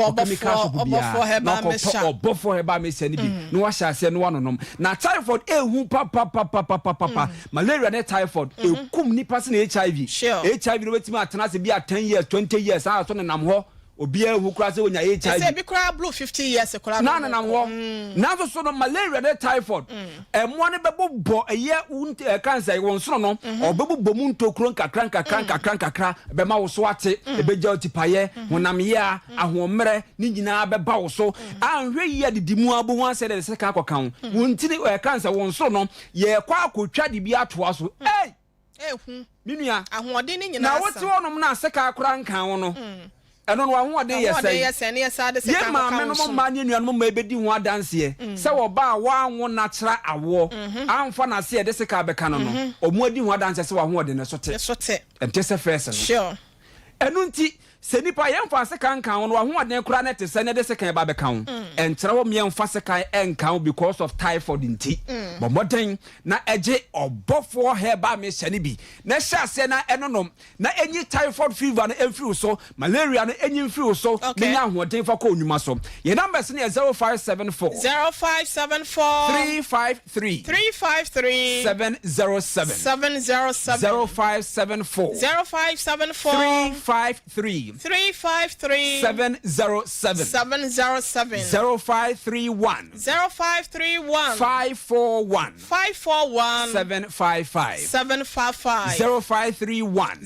obofo heba me se ni bi no wa sha se no wanonom na typhoid ehu papa malaria ne typhoid ekum nipa se na HIV no wetima atena se bia 10 years 20 years a so nam ho obi ehu kura se wonya HIV se bi kura blue 50 years kura na ho na so no malaria ne typhoid emo ne bebo eye cancer won so no obebo mu ntokro nkakra be ma wo so ate ebeja otipaye honam ye a ahomre ni nyina beba wo so anhwe ye didimu abo ho ase de se ka akokan wontini cancer won so no ye kwa akotwa de bi atoa so ehu minua ahode ni nyina na wote wonom na se ka akora nkan wo no ɛno no ho ade yɛsɛ ne yɛsa de sɛ ye ma me no ma ne nuanom ma ebedi ho adanse sɛ wo ba wa anwo natural awo amfa na se de sika beka no no omu adi ho adanse sɛ wa ho ade ne so te ente sɛ first no sure ɛno nti sɛ nipa yɛmfa sika nka ho no wa ho ade kura ne te sɛ ne de sika ba beka ho ɛnkyerɛ wo yɛmfa sika ɛnka ho because of typhoid nti but modern na ɛgye ɔbɔfoɔ heba me hyɛ ne bi na hyɛ ase na ɛnonom na enyi typhoid fever no emfiri so malaria no enyi mfiri so menya ahoɔden fa kɔ onwuma so your numbers ne 0574 353 707 0574 353 707 0531 541 755 0531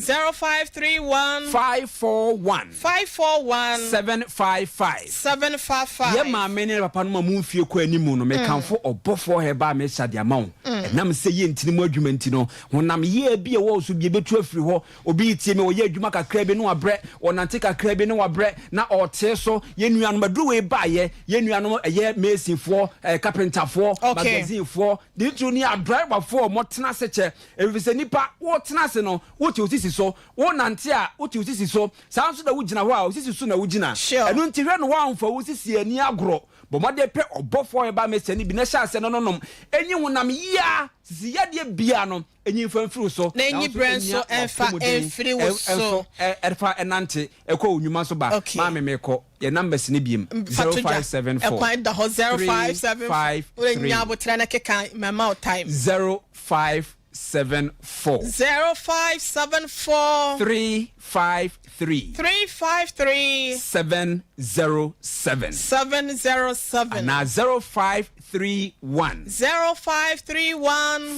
541 755 ye ma me ne papa no ma mu mfie kɔ animu no me kanfo ɔbɔfo heba me hyade ama wo ɛnam sɛ ye ntini mu adwuma nti no honam ye bi ɛwɔ so bi betu afiri hɔ obi tie me ɔyɛ adwuma kakra bi no abrɛ ɔnante kakra bi no wabrɛ na ɔte so ye nuanom aduwe baayɛ ye nuanom ɛyɛ mesinfoɔ carpenterfoɔ magazinefoɔ de tu ni driverfoɔ mo tena se kyɛ efisɛ nipa wo tena se no wo ti osisi so wo nante a wo ti osisi so saa nso da wo gyina hɔ a osisi so na wo gyina ɛno nti hwɛ no wa amfa wo sisi ani agro bomade pe ɔbɔfoɔ ba me sɛ ni bi na hyɛ ase no nom enyi honam yia sisi yade bia no enyi mfamfiri so na enyi brand so emfa emfiri wo so erfa enante ekɔ onwuma so ba ma me mekɔ your numbers ni biem 0574 ekwan da 0574 nya abotra na keka mama time 0574 353 707 na 0531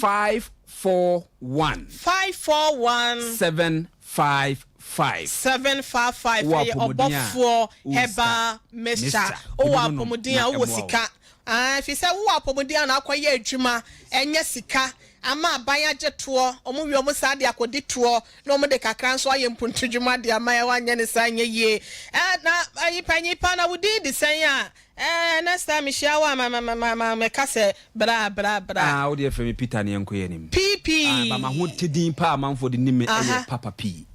541 755 obofo heba mesha o apomodin a wo sika fi se wo apomodin na akoye adwuma enye sika ama abanya jeto omo wi omo sa de akodi to na omo de kakra nso aye mpuntudwuma de ama ya wanye ne sa nye ye na ayipanyipa na wudi di sen a next time shawa me kase bra wo de femi Peter ne enkoye nim pp ba ma ho tedin pa amanfo de nim papa p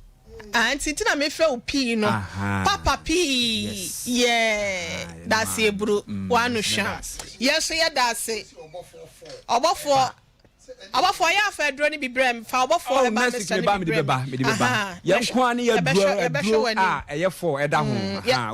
anti tina me fe opi no papa p yeah that's e bro wanu sha yes yeah that's obofo abafo ya fa dro ni bibrem fa obofo ba me se ba me de beba yankwa ne ya dro eye 4 eda ho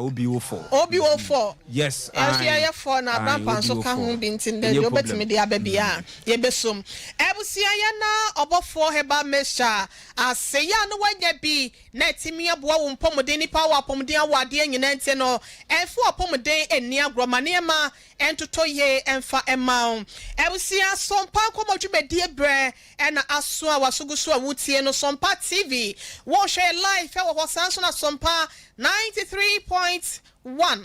obi wo 4 yes ya 4 na bampa so ka ho bi ntin de obetimi de ababia ye besom ebusia ya na obofo heba mesha aseya no wanya bi na timi aboa wo mpomuden nipa wo apomuden awade anyina nti no enfu apomuden eni agromane ma entoto ye enfa ema ebusia Sompa Nkomo dwumedie bre ena aso a wasuguso a wutie no Sompa TV wo share live e wo sanso na Sompa 93.1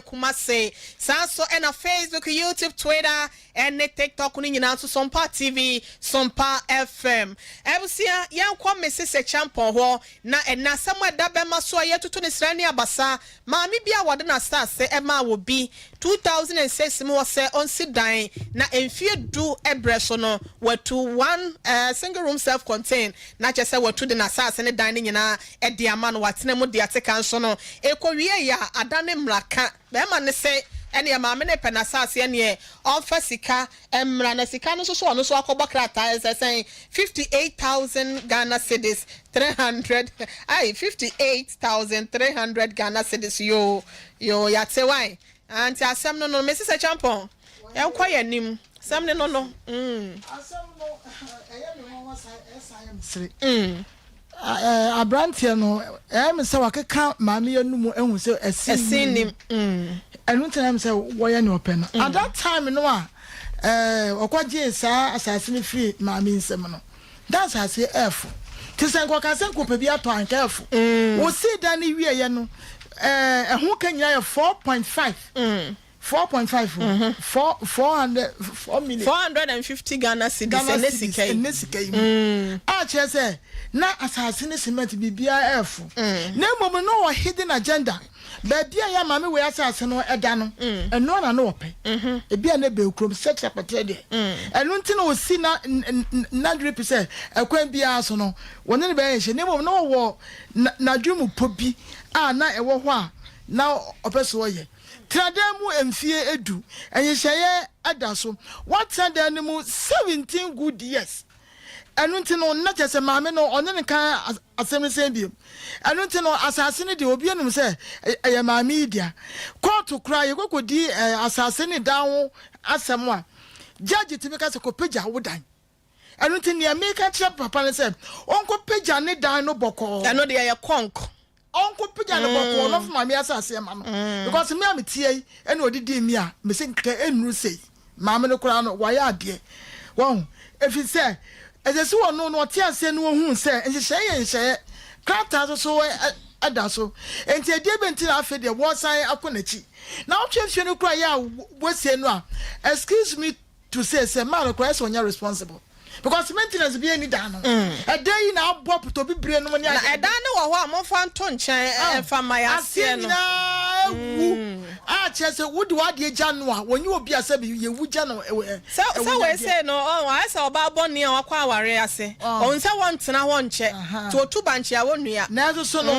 Kumase sanso ena Facebook, YouTube, Twitter and TikTok ni nyina so Sompa TV, Sompa FM. Ebusia yankwa mesese champion ho na ena samwa dabema so ayetutu ne srani abasa maami bia wode na star se ema wo bi 2006 mo se onsidan na emfie du ebreso no watu one single room self contained na chese watu de na star se ne dan nyina e de ama no watena mu de ateka nso no ekowie ya adane mlaka be ma ne se ene ya maame ne penasase ene onfa sika emra na sika no so ono so akobọ krata say 58,000 Ghana cedis 300 58,300 Ghana cedis yo yate why anti asem no mesi se champon enkwa yanim sam ne no asem no eye me won wasa esayem abrantie no me se wakeka maame yanum ehu se asinim enu ntina me se woye ne open at that time no okwaje sa asase ne free maame nsem no that's as f tisenko ka senko pe bi ato anka f wo si da ne wie ye no ehun kanya 4.5 4.5 4 million 450 Ghana cedis nesika chese na asase cement bibia F na mom no wo hidden agenda baabia ya mame we asase no eda no eno na no ope ebia na be krom sex apete de eno nti na osi na 100% akwan bia so no woni ne be ye ne mom no wo na dwumu pobi na ewo ho a na opeso ye Trademu emfie edu enyehye ada so what trademu mu 17 good years enu nti no na chese maame no one ne kan asem se bi enu nti no asase ne de obi enum se eye maame idia court kura ye kokodi asase ne dawo asem a judge timi se ko pagya wodan enu nti ne make kire papa ne se onko pagya ne dan no boko eno de ye konk onko pagya ne boko no for maame asase ma no because me am tie ene odidi mi a me se nka enuru sei maame no kura no wa ya ade won efi se ese wo no ti ase no hu se nhye krata so ada so enti ade benti na afi de wo san akonachi na wo twefie no kura ya wo se no a excuse me to say man kura so nya responsible because maintenance be any down a day na abop to be brain no na e dan ne wo ho a mo fa nto nchen fa my ase no chese would what ye janwa when you be asabi ye wuja no so we say no I say oba boni a wakwa aware ase on say won tena ho nche to otu banche a wonua na so no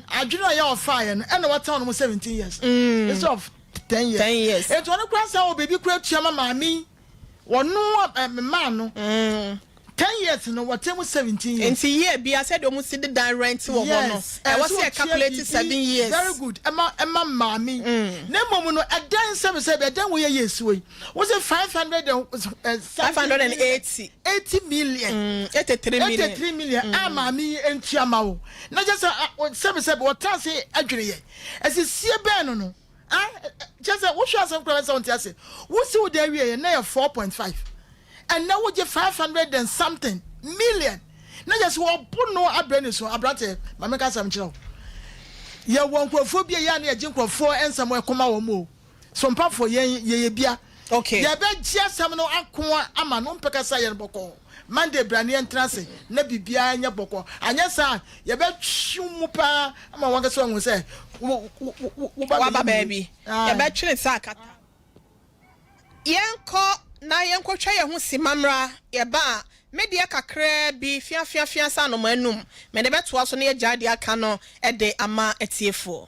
adweno ya ofire no and what town mo 17 years instead of 10 years it one kwa say o baby kura tuama maami wono man no 10 years no what 17 years and year be I said almost the dan rent wo ho no I was calculated 7 years very good emma mami na mom no adan say adan wo ye yesu was it 580 million 83 million mami entuama wo na just say what say adwene ye as sie ben no just what show some cross on say wo see wo dey wie na 4.5 and now we get 500 and something million. Now just one put no abrani so abrante. Mama ka sam chiro. Ya won kwofobia ya na agin kwofo ensam e koma wo mo. Sompa for ye bia. Okay. Ya be gia sam no akoa ama no mpeka sa ye boko. Monday brani entrance na bibia anya boko. Anya sa ye be twumu pa ama won ka so hu se wo ba baby. Ya be twene sa kata. Yenko na yenkotwa ye ho simamra ye ba media kakra bi fiafia sa no manum me de betoa so na ye jade aka no e de ama etiefo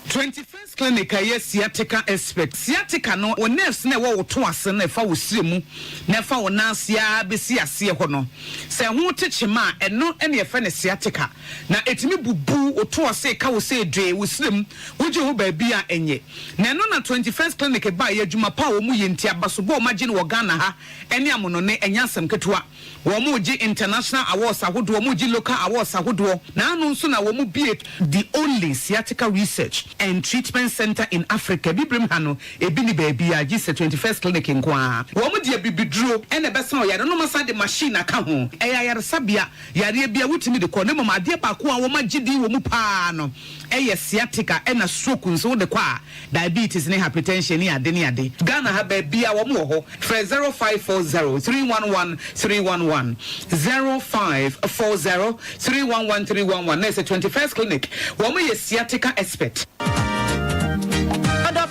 21st clinic aye sciatica expert sciatica no o nerves na wo to ase na fa wo siremu na fa wo nansia besi ase ho no se ho techema eno ene fa ne sciatica na etimi bubu o to ase ka wo se dwe wo sirem wo je ho ba bia enye na eno na 21st clinic ba ye adwuma pa wo mu ye ntia baso bo ma gine wo Ghana ha ene amono ne enyasem ketua wo mu gi international awards ahodo wo mu gi local awards ahodo na anu nso na wo mu be the only sciatica research and treatment center in Africa bibrim hano ebini baby a gise 21st clinic nkwa wo mu de bibiduro ene besa o yare no masa de machine aka ho eya yare sabia yare bia wutimi de ko ne mama de ba ko a wo magidi wo mu pa no eye sciatica ena stroke nso de kwa diabetes ne hypertension ne ade ne ade Ghana ha ba bia wo mu ho 0540 311 311 0540 311 311 na 21st clinic wo mu ye sciatica expert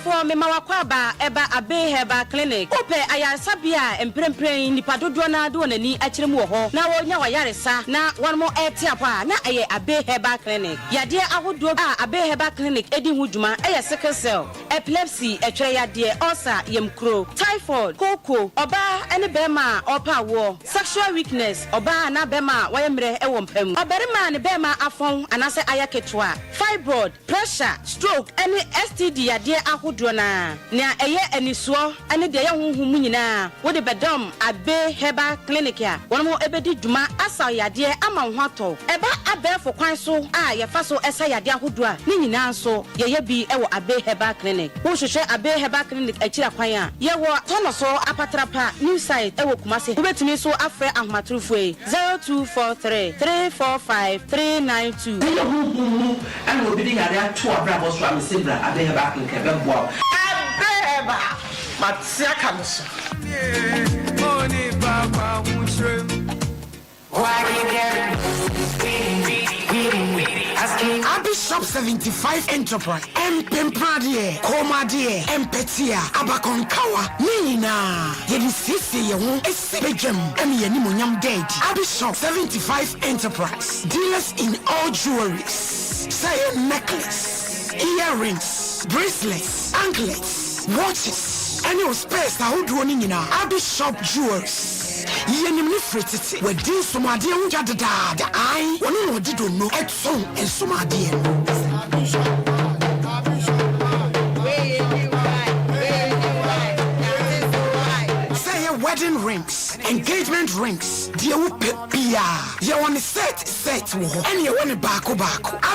for me mawakwaba eba abe heba clinic ope ayaresa emprempren nipa dodo na do nani akire mu ho na wonya wayaresa na won mo etiapa na aye abe heba clinic yade ahodo abe heba clinic edi hudwuma aye sickle cell epilepsy etwere yade ulcer yemkro typhoid koko oba ene bema opa wo sexual weakness oba na bema wayemre ewo mpam oberima ne bema afon anase ayaketwa fibroid pressure stroke ene STD yade ahodo ana na eye aniso ane de ye honhom nyina wo de bedom abe herbal clinic a wono mo ebedi dwuma asa yade ama ho ato eba abefo kwan so a ye fa so esa yade ahodo a ni nyina so ye bi e wo abe herbal clinic wo hwehwe abe herbal clinic akira kwan a ye wo tono so apatrapa new site e wo kumase wo betumi so afre ahomatrofo 0243 345 392 and we be there to a bravo so am sibra abe herbal clinic e be boa abeba matsia kanso money baba mushroom Bishop 75 Enterprise Empempradie Komadie Empetia Abakonkawa Nina Yedi Sisi Yehu Esibejem Emi Yenimonyam Dead Bishop 75 Enterprise Dealers in all jewelries say necklace earrings bracelets anklets watches any space na hodo ni nyina Bishop Jewelries yenim ni fretete wadi somade unja dada ai wono no dido no etson ensomade say wedding rings engagement rings dia upia ye won set wo and ye won baako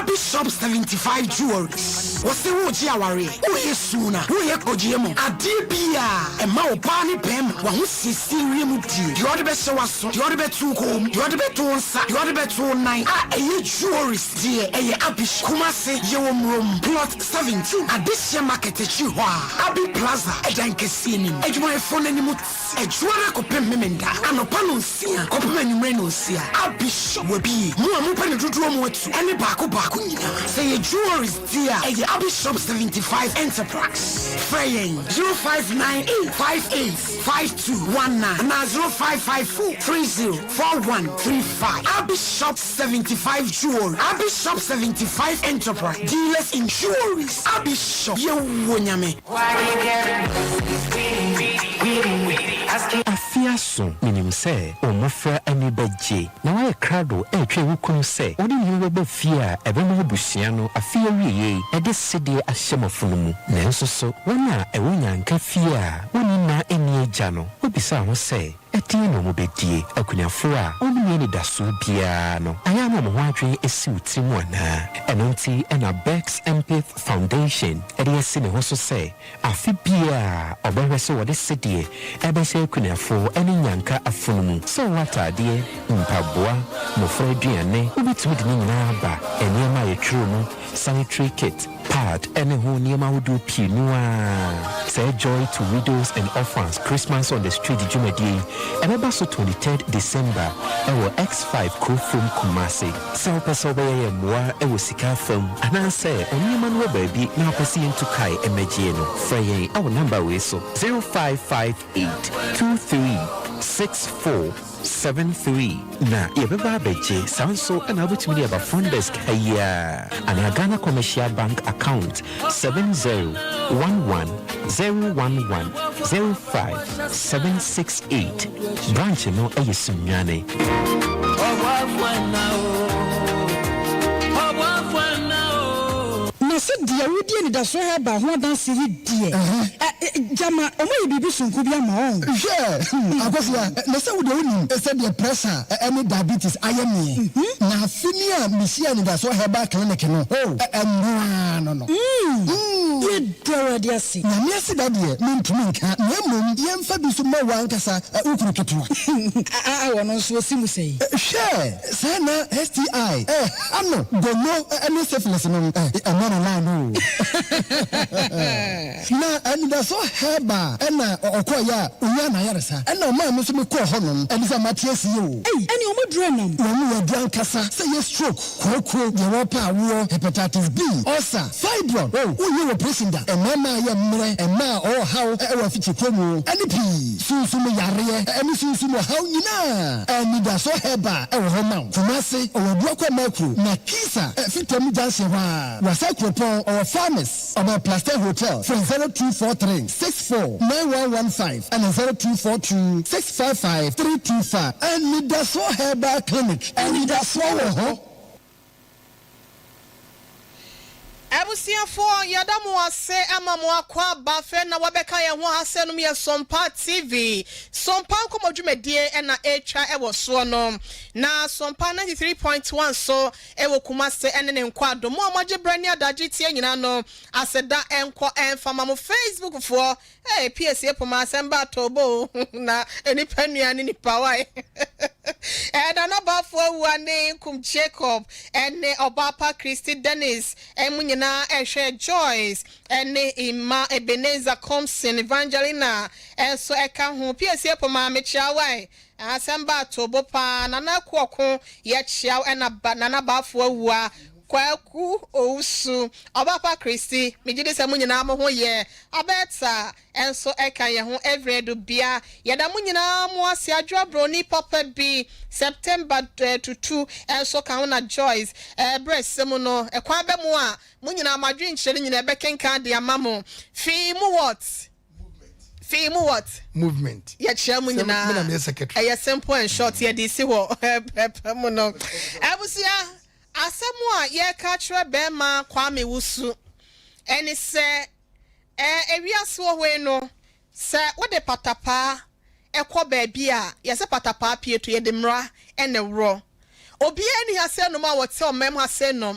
Bishop 75 Jewelries wose wo ji aware wo yesuna wo ye kojiemo ade bia e ma opa ni pem wa ho sisi wiem di you order be se waso you order be tu kom you order be tu nsa you order be tu nine eye jewelries die eye Bishop kumase ye wo mrom plot 17 adisia market chi ho Abi Plaza edankesi ni ejuma efo nani mu ejuara ko pem memenda anopa no nsia ko pem anwumre no nsia Bishop we bi mu amupa ne dodo mu atu ene baako nyina say ye jewelries dia eye Bishop 75 Enterprise Fraying 0598585219 na 0554304135 Bishop 75 Jewelry Bishop 75 Enterprise Dealers in Jewelries Bishop ye wonyame afia so minim se o mofra ani bagye na wa krado etwe wukun se odi ni we ba fia ebe mo busua no afia wiye e de sede ahyemofo mu na nso so wona e wonya nka fia woni na eni agya no obisa ho se etie no mo bedie akunyafo a oni ni da so bia no aya no mo ho atwe esi utimu ana enonti na Bex Empathy Foundation e de esi ne ho so se afi bia obehwe se wo de sede ebe se akunyafo eni nyanka afunumu so watade mpaboa mo fra duane obitumi de nyina ba enema yetwuro mu sanitary kit pad ene ho niema wodo pienua say joy to widows and orphans Christmas on the street Jumadi Emeba so 23rd December ewo X5 Kofum Kumasi so person be ye moa ewo sika fam ananse oniema no baabi na apasi into kai emegie no frey our number we so 0558236473 na yebeba beje sanso na obetumi aba phone desk aya ana Ghana Commercial Bank account 70111056768 branch no ayesumnyane se dia wudi ni da so he ba ho dan se die jama o mo bibi sunku bia ma on akofia na se wudi woni se de pressure any diabetes ayemi na finia misia ni da so he ba clinic no no ye dora dia si na me se da de mentumi nka na mom ye mfa bi so ma wan kasa ukuru ketewa wono so simu sei se na STI ano gono any syphilis no no na and that's so heba na okoya unya na yaresa na ma me so me ko honom and say matias you any o modro nam wo ya dan kasa say ye stroke koko ye wo pa wo hepatitis B ulcer fibroid wo ye wo president e ma ya mre e ma o how e wo fiti komu any p sunsun yare any sunsun how nyina and that's so heba e wo homa kumase o wo akwa makro na kisa fitam janse wa wasakro or farmers of a Plaster Hotel from 0243 64 9115 and 0242 655 325 and Midaswa Herbal Clinic and Midaswa Ebusiafo yadamu ase ama mwakwa bafe na wabeka ya ho ase no me Sompa TV. Sompa Nkomo dwumedie na echa ewo so no. Na Sompa 93.1 so ewo Kumase ene ne nkwado. Mo amaje brani adaji tie nyina no. Aseda enko enfama mo Facebook fo. PSA poma semba tobo na eni panuane ni pawai. Na bafo wane kum Jacob ene obapa Christy Dennis emunyina ehwe Joyce ene Ima Ebenezer Compson Evangelina enso eka ho PSA poma mechiawai asemba tobo pa nana kwoko ye chiaw nana bafo awua kwaku ousu obapa Christy mejide se munyina mo ho ye abeta enso eka ye ho every do bia yeda munyina mo ase adwabro ni papa bi September to 2 enso ka na Joyce bresemu no ekwa be mu a munyina amadwe nkyere nyina ebekenka de amamo fi mu what movement ya chia munyina eye simple and short ye di si wo mu no abusia asemu a ye ka kire be ma Kwame Wusu eni se ewiase wo hwe no se wo de patapa ekọ baabi a ye se patapa pieto ye de mra ene wro obi eni hase no ma wote o mem hase no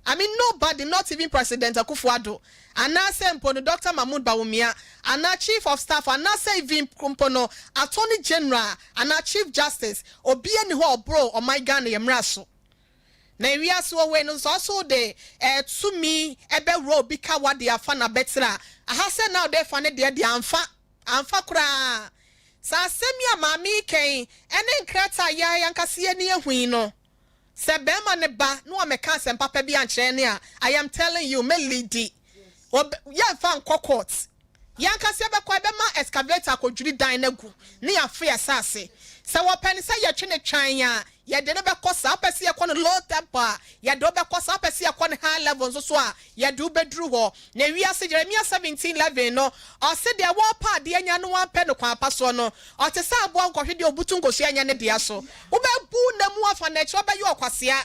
I mean nobody, not even President Akufo-Addo, anase mpono Dr. Mahmoud Bawumia, ana Chief of Staff, anase even mpono Attorney General, ana Chief Justice, obi eni ho bro o my Ghana yemraso. Na wiase wo we no so de tumi ebe ro bi ka wade afa na betra. Ahase now de fa ne de amfa kura. Sa semia mami ken ene nkrata ya yankase eni ehuin no. Sebema ne ba no ameka sem papa bi anche ne a I am telling you me lady ya fa court yanka se be kwa be ma excavator akodwiri dan na gu ne ya fe asase se wo pani se ye twe ne twan ya ye de ne be kosa apese ye kono low temper ye do be kosa apese ye kono high level so a ye do bedru ho na wiase Jeremiah 17:11 no o se de wo pa de anya no wan pe no kwa paso no o te sa abo nkohwe de obutu nkosu anya ne de aso wo be bu na mu afa na echo be ye okwasea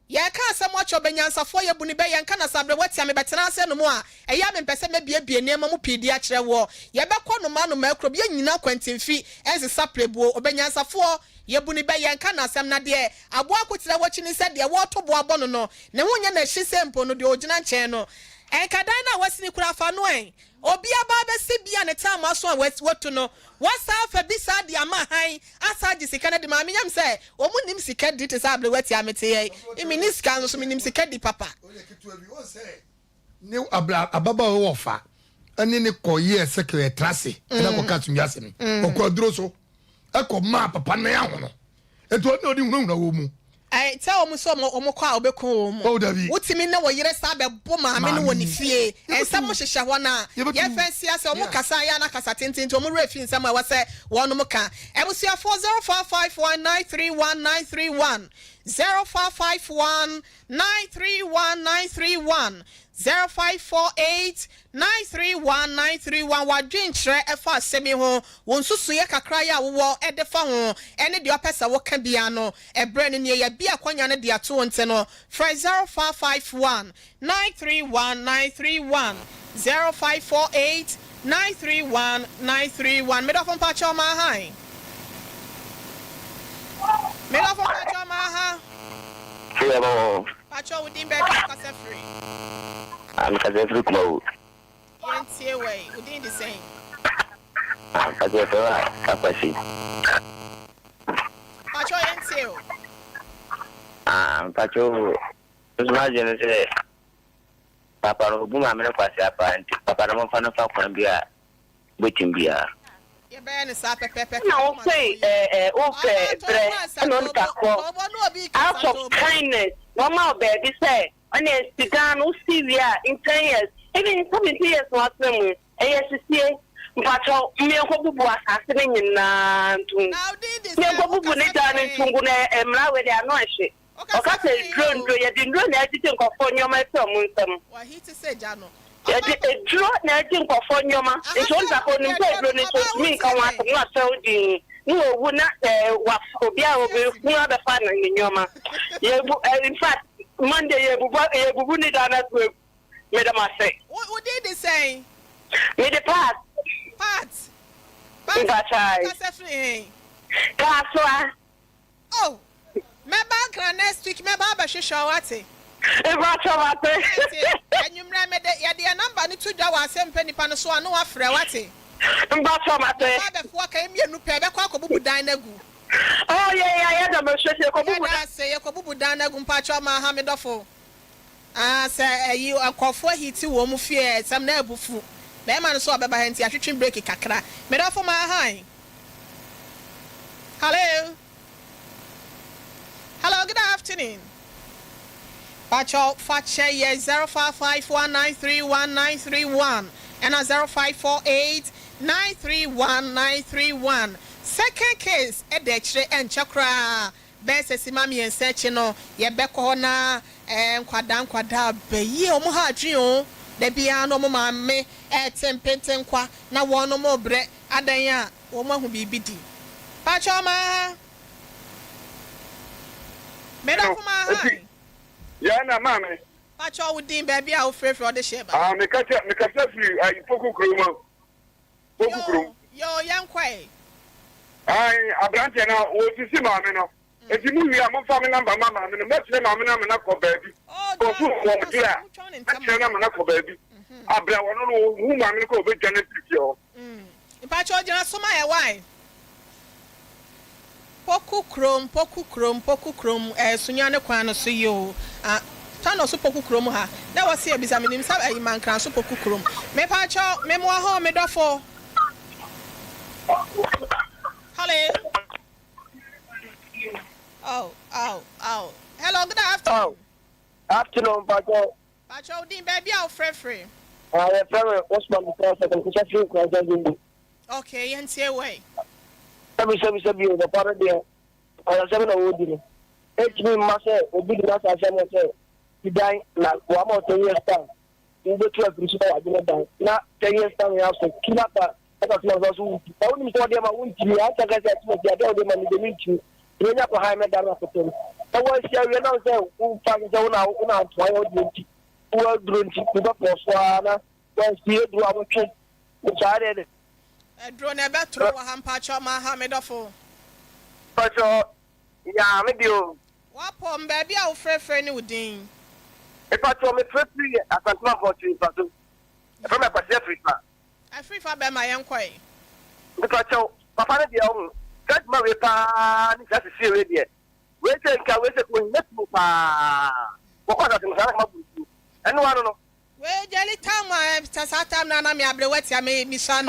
ye ka asem acho benyansafo ye bu ni be ye nka na sabre watia me betena ase no mu a eya me pese me bie nema mu pidi a kire wo ye be kɔ no ma no makro bi nyina kwantimfi ense saprebuo obenyansafo ye bu ni be ye nka na asem na de abo akotira wachi ni se de wo to bo abo no ne ho nya na hyese mpo no de ogina nche no enkadan na wasini kura fa no obi aba be se bia ne time aso a watu no wasa fa bi sa de ama han asaji sika na de ma menyam se o mu nim sika di te sa able wati amete ye imi ni sika no so nim sika di papa ne ababa wo fa ani ne koye sekre trase na ko ka tumi asem o ko duro so e ko ma papa na ya ho no eto ni odi hunhuna wo mu I tell me so omokwa obeko mu wutimi na wo yire sa be bo ma me no woni fie ensam hyehye ho na ye fancy ase omokasa ya na kasa tintin to omure fi nsam a wase wono muka ebusia 0455193191 0551931931 0548931931 wadwenkyerɛ ɛfa asɛmi ho wonsusu ye kakra ya wo ɛdefa ho ɛne de opesa wo ka bia no ɛbrɛ ne ne ya bia kwanya ne de ato nte no fra 0551931931 0548931931 medofon pacho ma hai Hello. Pacho within baby kasa free. I'm kasa free close. Yentie way within the same. I'm kasa free capacity. Pacho yentie. Pacho imagine say papa ro bu ma me kwasi apa anti papa ro mo fa no fa kwan bia wetin bia. Ye be ne sa pepepe. Na o say bre no ntakọ out of kindness normal baby say on a cigar no severe in 10 years even 70 years last time yes see but me ko bubu asase ne nyina ntu me ko bubu ne da ne tungu na emra we dey no ehwe o ka say drone ye di drone na tete nkofo nyoma e so mu nsam wa hit say ja no ye di drone na tete nkofo nyoma e so nta ko ni say drone so mi kan wa so na say odi no wu na wa obi a obi fu abefa na nyoma ye in fact Monday, you need another. Madam, I say. What did they say? Me the part. Parts. That's right. That's Oh, my background next week, my barber should show what it. And you remember that you had the number to do our same penny pan so I know after what it. And that's what I came here no pay back to dine. Oh, yeah, I say, you could dine a gumpacho Mahamedofo. Ah, say, you are called for he too, woman fear, some neighbor fool. The man saw by hand, I should break a cacra. Made off for my high. Hello, good afternoon. Pacho Fache, yes, 0551931931 and 0548931931. Second case, Edechre and Chakra. Best simami and searchino, ye becona and quadam be ye omohadrio, the piano mamma, tempenten qua, na one no more bread, adaya, woman who be biddy. Pachoma Medafuma. Yeah, na mammy. Pacho would deem baby out free for the ship. Me catch you, I poku kruma. Yo, young quay. I branch now, what you see, mamma. If you move your family number, mamma, and the best name, I'm not baby. Oh, yeah. I'm not baby. I bring one whom I'm going to go Janet. Pacho, just so my wife. Poku krom, Sunyana Kwana see you. Tano so poku krom ha. That was here beside me, a man can so poku krom. Me pacho, memoir home, me dofo. Hello. Oh. Hello, good afternoon. Afternoon, Pacho. Pacho, din baby out free. I have never watched my second. Okay, and see away. Every the part there. I was 7 old. It's me, Master, Obi, Master, he died like 1 or 2 years time. In the 12 principal, I didn't die. Not 10 years time, we have to kill up that. I was only for them. I won't be out of the other money they need to. Bring up a high medal for them. I was here, you know, who finds out now, why would you? Who are doing to for Swana? Once we do our trip, which I did. A drone a better Hampacho Mahamedofo. Pacho, yeah, maybe you. What poem baby out free new ding? If I told me firstly, I can come for you, Pacho. From a Pacific. I free for my uncle. Pacho, Papa, the own. Cut my pan, that's a serious yet. Wait till I wait when let's move. What was that? And one of well, Jelly Town, my Satam Nana, me abrewet, I made me son.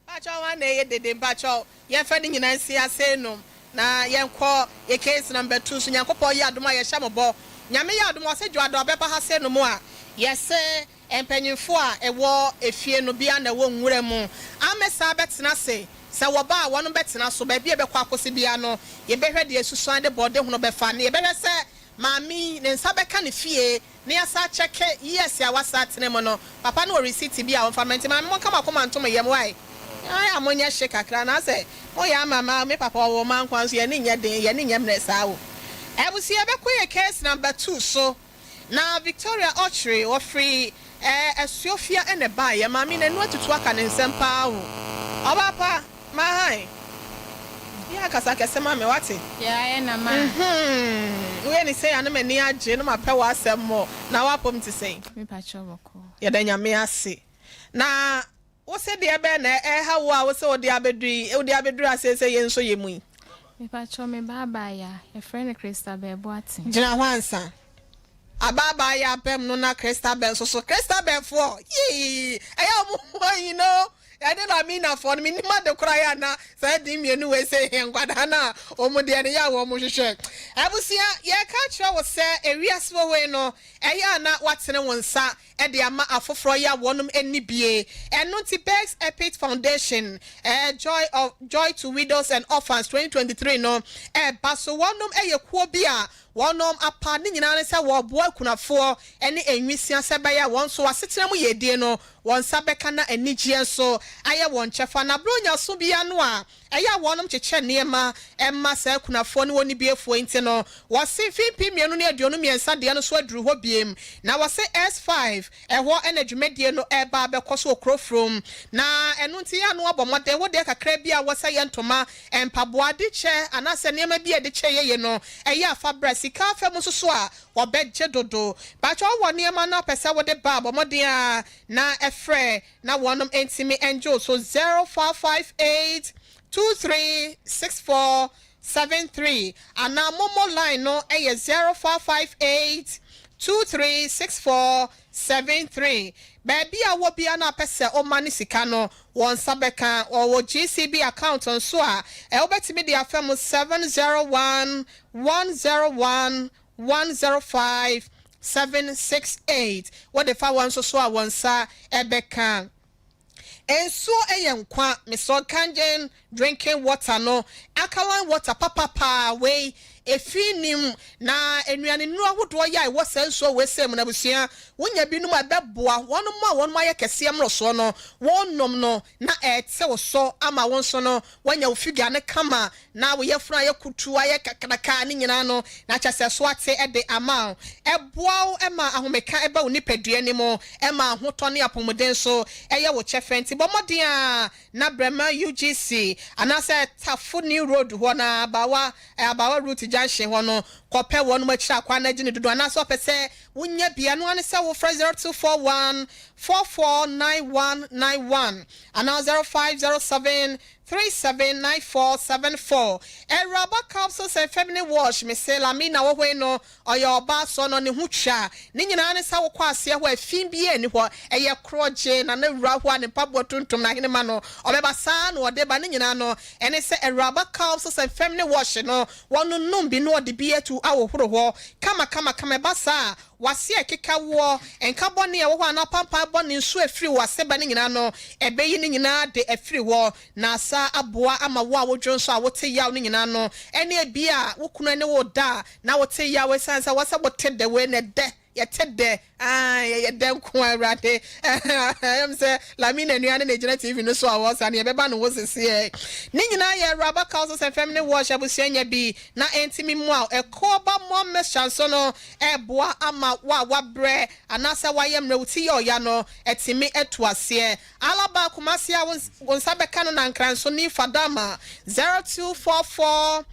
Pacho, one day, did Pacho, you're finding in Nancy, say no. Now, young call your case number 2, so Yanko, Yaduma, Shamabo. Yamia, the most you are the Beppa has said no more. Yes, sir, and penny for a war, a fear no be under one remo. I'm a Sabbath Nase. So, about one better, so baby, a Quaco Sibiano, you better the Susan the body, no be funny. Better say, Mammy, then Sabacani fear, near such a check. Yes, I was at Nemono. Papa no receipt to be our fermenting. My mom come on to me, why? I am on your shaker clan. I say, oh, yeah, mamma, me papa, or man, once you're in your day, and in your mess out. I will see a case number 2, so now Victoria Archery or free a Sophia and a buyer, mammy, and what to talk and in some power. Oh, papa, my. Yeah, cause I can say, mammy, what's it? Yeah, and a man. When you say, I'm a near Jane, my power, some more. Now, I want to say, me pacho. Yeah, then you may see. Now, what's it, dear Ben? How I was so the Abedry, oh, the Abedra says, so you mean. Me pacho me baba ya, a friend Christabel Boatin. Jina Wansa. A baba ya pem no na Christabel, so Christabel for ye. I am, you know. I didn't mean for me, mother cry na said him, you know, say him, Guadana, or Modiana, or Moshe. I will see ya catch was say a real small way no, a ya not what's in one sa, and the ama of Froya one any BA, and Nunti Begs Epic Foundation, Joy to Widows and Orphans 2023 no, Basso one a quobia. One a partner in answer war boy kuna for any emission sabaya one so a sitting ye dear no won sabeka na enigye so aye won chefa na bronya so bia no a eya wonom cheche niema emma sa kunafo ne woni biefo nti no wose fipi mienu ne aduonu miensa de no so aduru ho biem na wose S5 eho enadwumedie no eba bekoso okrofrom na enu nti ya no abomode wo de kakra bia wose ye ntoma empaboade che anase niema bia de che ye no eya fabra sika afem so a wobegye dodo ba cho wo niema na pese wo de ba abomode a na efre na wonom entimi enjo so 0558 236473 and now momo line no 0558 236473 baby a wo bia na pese o mani sika no won sabeka or GCB account on so a e obetimi dia fam 701 101 105 768 what the fa one so a won sa ebeka enso eyenkwa meso kanjen drinking water no alkaline water papa we efinim na enuane nu ahodo ya wo senso we sem na busia wonya binum abeboa wonom aye kese mroso no wonom no na ete wo so ama won so no wonya ofiga ne kama na wo yefra ye kutu aye kakadaka ne nyina no na chase so ate ede ama eboa ema ahomeka eba oni padua ni mo ema ahoto ne apomoden so eye wo chefenti bomoden a na brema UGC anase tafu new road ho na abawa route junction ho no kope wonu machira kwa na gine dodo na so pese wonya bia no ane se wo 0241 449191 and 0507 379474 Rubber capsules and feminine wash me say la me na wo hwe no oyo ba so no ne hu twa ni nyina ne sa wo kwase ho afin bi ani ho eye kroje na na wura ho ne pabo tuntum na hene ma no obeba sa no ode ba ne nyina no ene se rubber capsules and feminine wash no wonu num bi no ode bi etu awohoro ho kama ba sa wase ekeka wo enka bone ye wo ho na pampa bone nsu afiri wase ba ne nyina no ebeyi ne nyina de afiri wo na aboa ama wo a wodwo so a wote yaw ne nyina no ene bia wo kunu ene wo da na wote yaw esansa wasa wote de we ne de yetede ye dem ko awrade am say lamina nuane na gina TV no so awosa na yebeba no wosese e ni nyina ye rubber calls and feminine wash abusuanya bi na entimi mu a ekoba mo meshanso no eboa ama wa bre anasa waye mrewuti yo ya no etimi etuase alaba kumasi a wonsabeka no na nkranso ni fadama 0244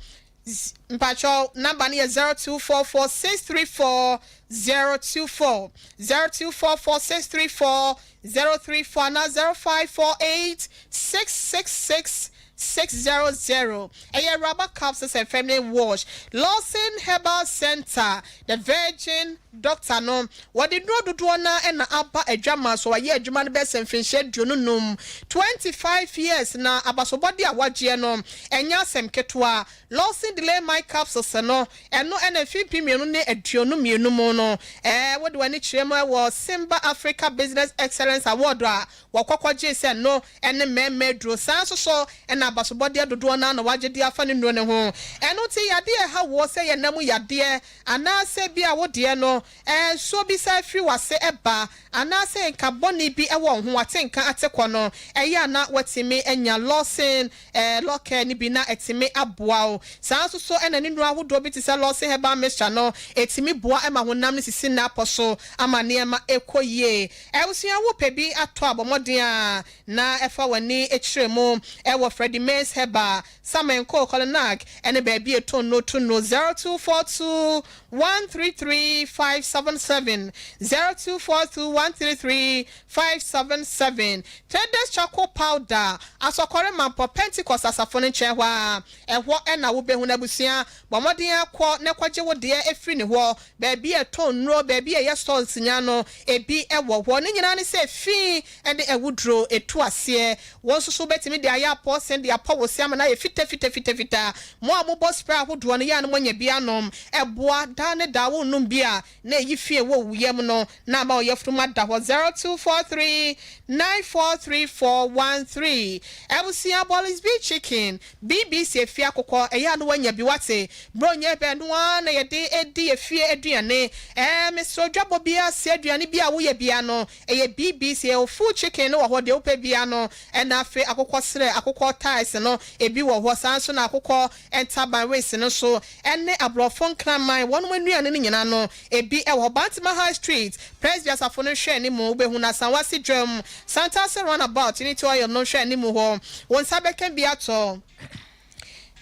Mpacho number ni 0244 634 024 0244 634 034 na 0548 666 600 a rubber capsules and feminine wash Lawson Herbal Center the Virgin Doctor no what did no do na and abba a drama so a year German best and finished jununum 25 years na abasobody awaje no enya sem ketwa Lawson delay my capsules no and no NFP mienu ne aduonu mienu mo no what do ani chirema was Simba Africa Business Excellence Award a wakokwaje se no ene meme dro san so and abasobody dodo na waje di afa ne no ne ho eno ti yade ha wo se ye namu yade ana se bia wo de no so bi sa free wase eba ana se nka boni bi e wo ho atenka atekọ no eya na watimi enya Lawson loke ni bi na etimi aboa o san so ena ni nuru ahodo bi ti se Lawson heba mixture no etimi boa ema honam ni sisi na aposo ama ne ema ekoye ewusia wo pebi ato abomoden a na efa wani echiremu wo Freddy Mays heba Sompa Nkomo Kolonak ene baby eton no to no 0242 133 577 0242 133 577 Tenders charcoal powder asokore mampo Pentecost asafone nchehwa ehwo ena wo behu na busia bomoden akọ ne kwaje wo de efiri ne ho baby eton no baby e stores nya no ebi ewo ho ne nyina ne se fi ende ewudro etu ase won so betimi de aya posen de apowo siam na ye fita mo amobo spray ahodo no ya no nya bia nom eboa da ne da wo num bia na yi fie wo wuyem no na ba oyefruma da ho 0243943413 ebusia Bolly's Beef Chicken BBC efia kokọ eya no wanya bi wate bronye be no na ye de edi efie aduane Mr. Dwabo bia se aduane bia wo ye bia no eye BBC e full chicken no wo de opa bia no na afi akokọ sere akokọ ties no ebi wo ho sanso na akokọ entaban race no so ene abrofon kraman won manuane ne nyina no ebi e wo Bantima High Street Presbyterian afo no hwe ni mu be hu na sanwasi dwam Santa Se runabout ni to yo no hwe ni mu ho won sabeka bi ato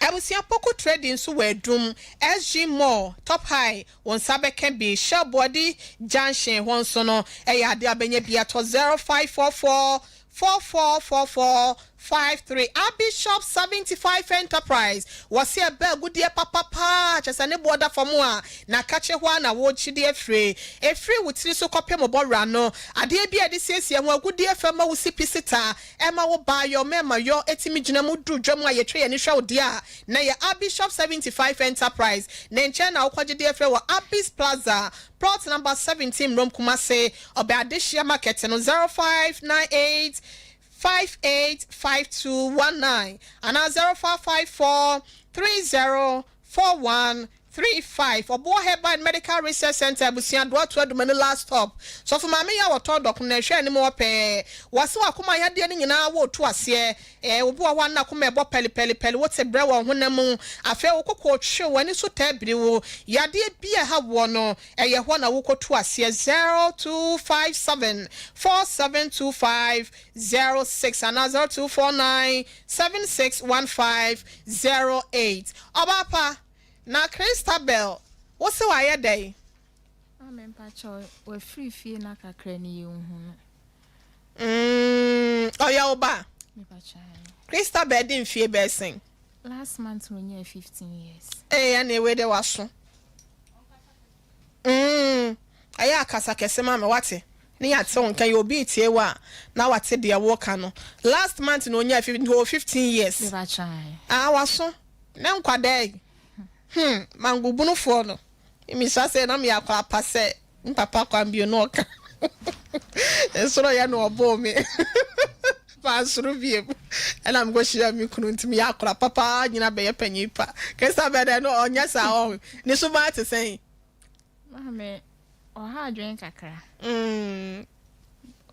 Ebusia Poco Trading so wedum SG Mall Top High won sabeka bi Shell Body Junction won so no ade abenya bi ato 0544 444453 Bishop 75 Enterprise was here bell good dear papa just an border for more na kache ho na wo chidi efre wutiri so kopem obora no ade bia de siesie ho good dear fema wo sipisita ema wo ba yo mema yo etimi gina mu du dwam a yetwe ye ne hwa odia na ye Bishop 75 Enterprise na nche na wo kwaje de efre wo Abis Plaza plot number 17 Rom Kumase Obadeshia Market no 0598 585219 and 0554 304135 or Bohead Medical Research Center Busian Dwatu Dumani last stop. So for Mammy our told documentation anymore pay was so Akuma had dealing in our wood to us here. Ubu one Nakume Bo Peli what's a brewer when I feel coach show when it's so taboo. Yadi be a have one a Yahwana Woko to us here 0257 472506 and 0249 761508. Obapa. Na Christabel, what's the wire day? I'm in Pacho, we're free fee na kakreni you. Oh, ya oba. Christabel didn't fear blessing. Last month when you're 15 years. Eh, anyway, there was so. Aya kasa kese mama wate. Ni aton kan you be tie wa. Na wate dia work no. Last month no nya 15 years. Ah, waso. Na nkwade. Mangubunu fo no. Imi sase na me akwa pase. Papa kwa mbio no ka. Esoro ya no obo me. Pasuru biem. And I'm go share me kunu ntimi akwa papa nyina be ye panyipa. Kesa be de no onya sa o. Ni so ba te sen. Mame ha adwen kakra.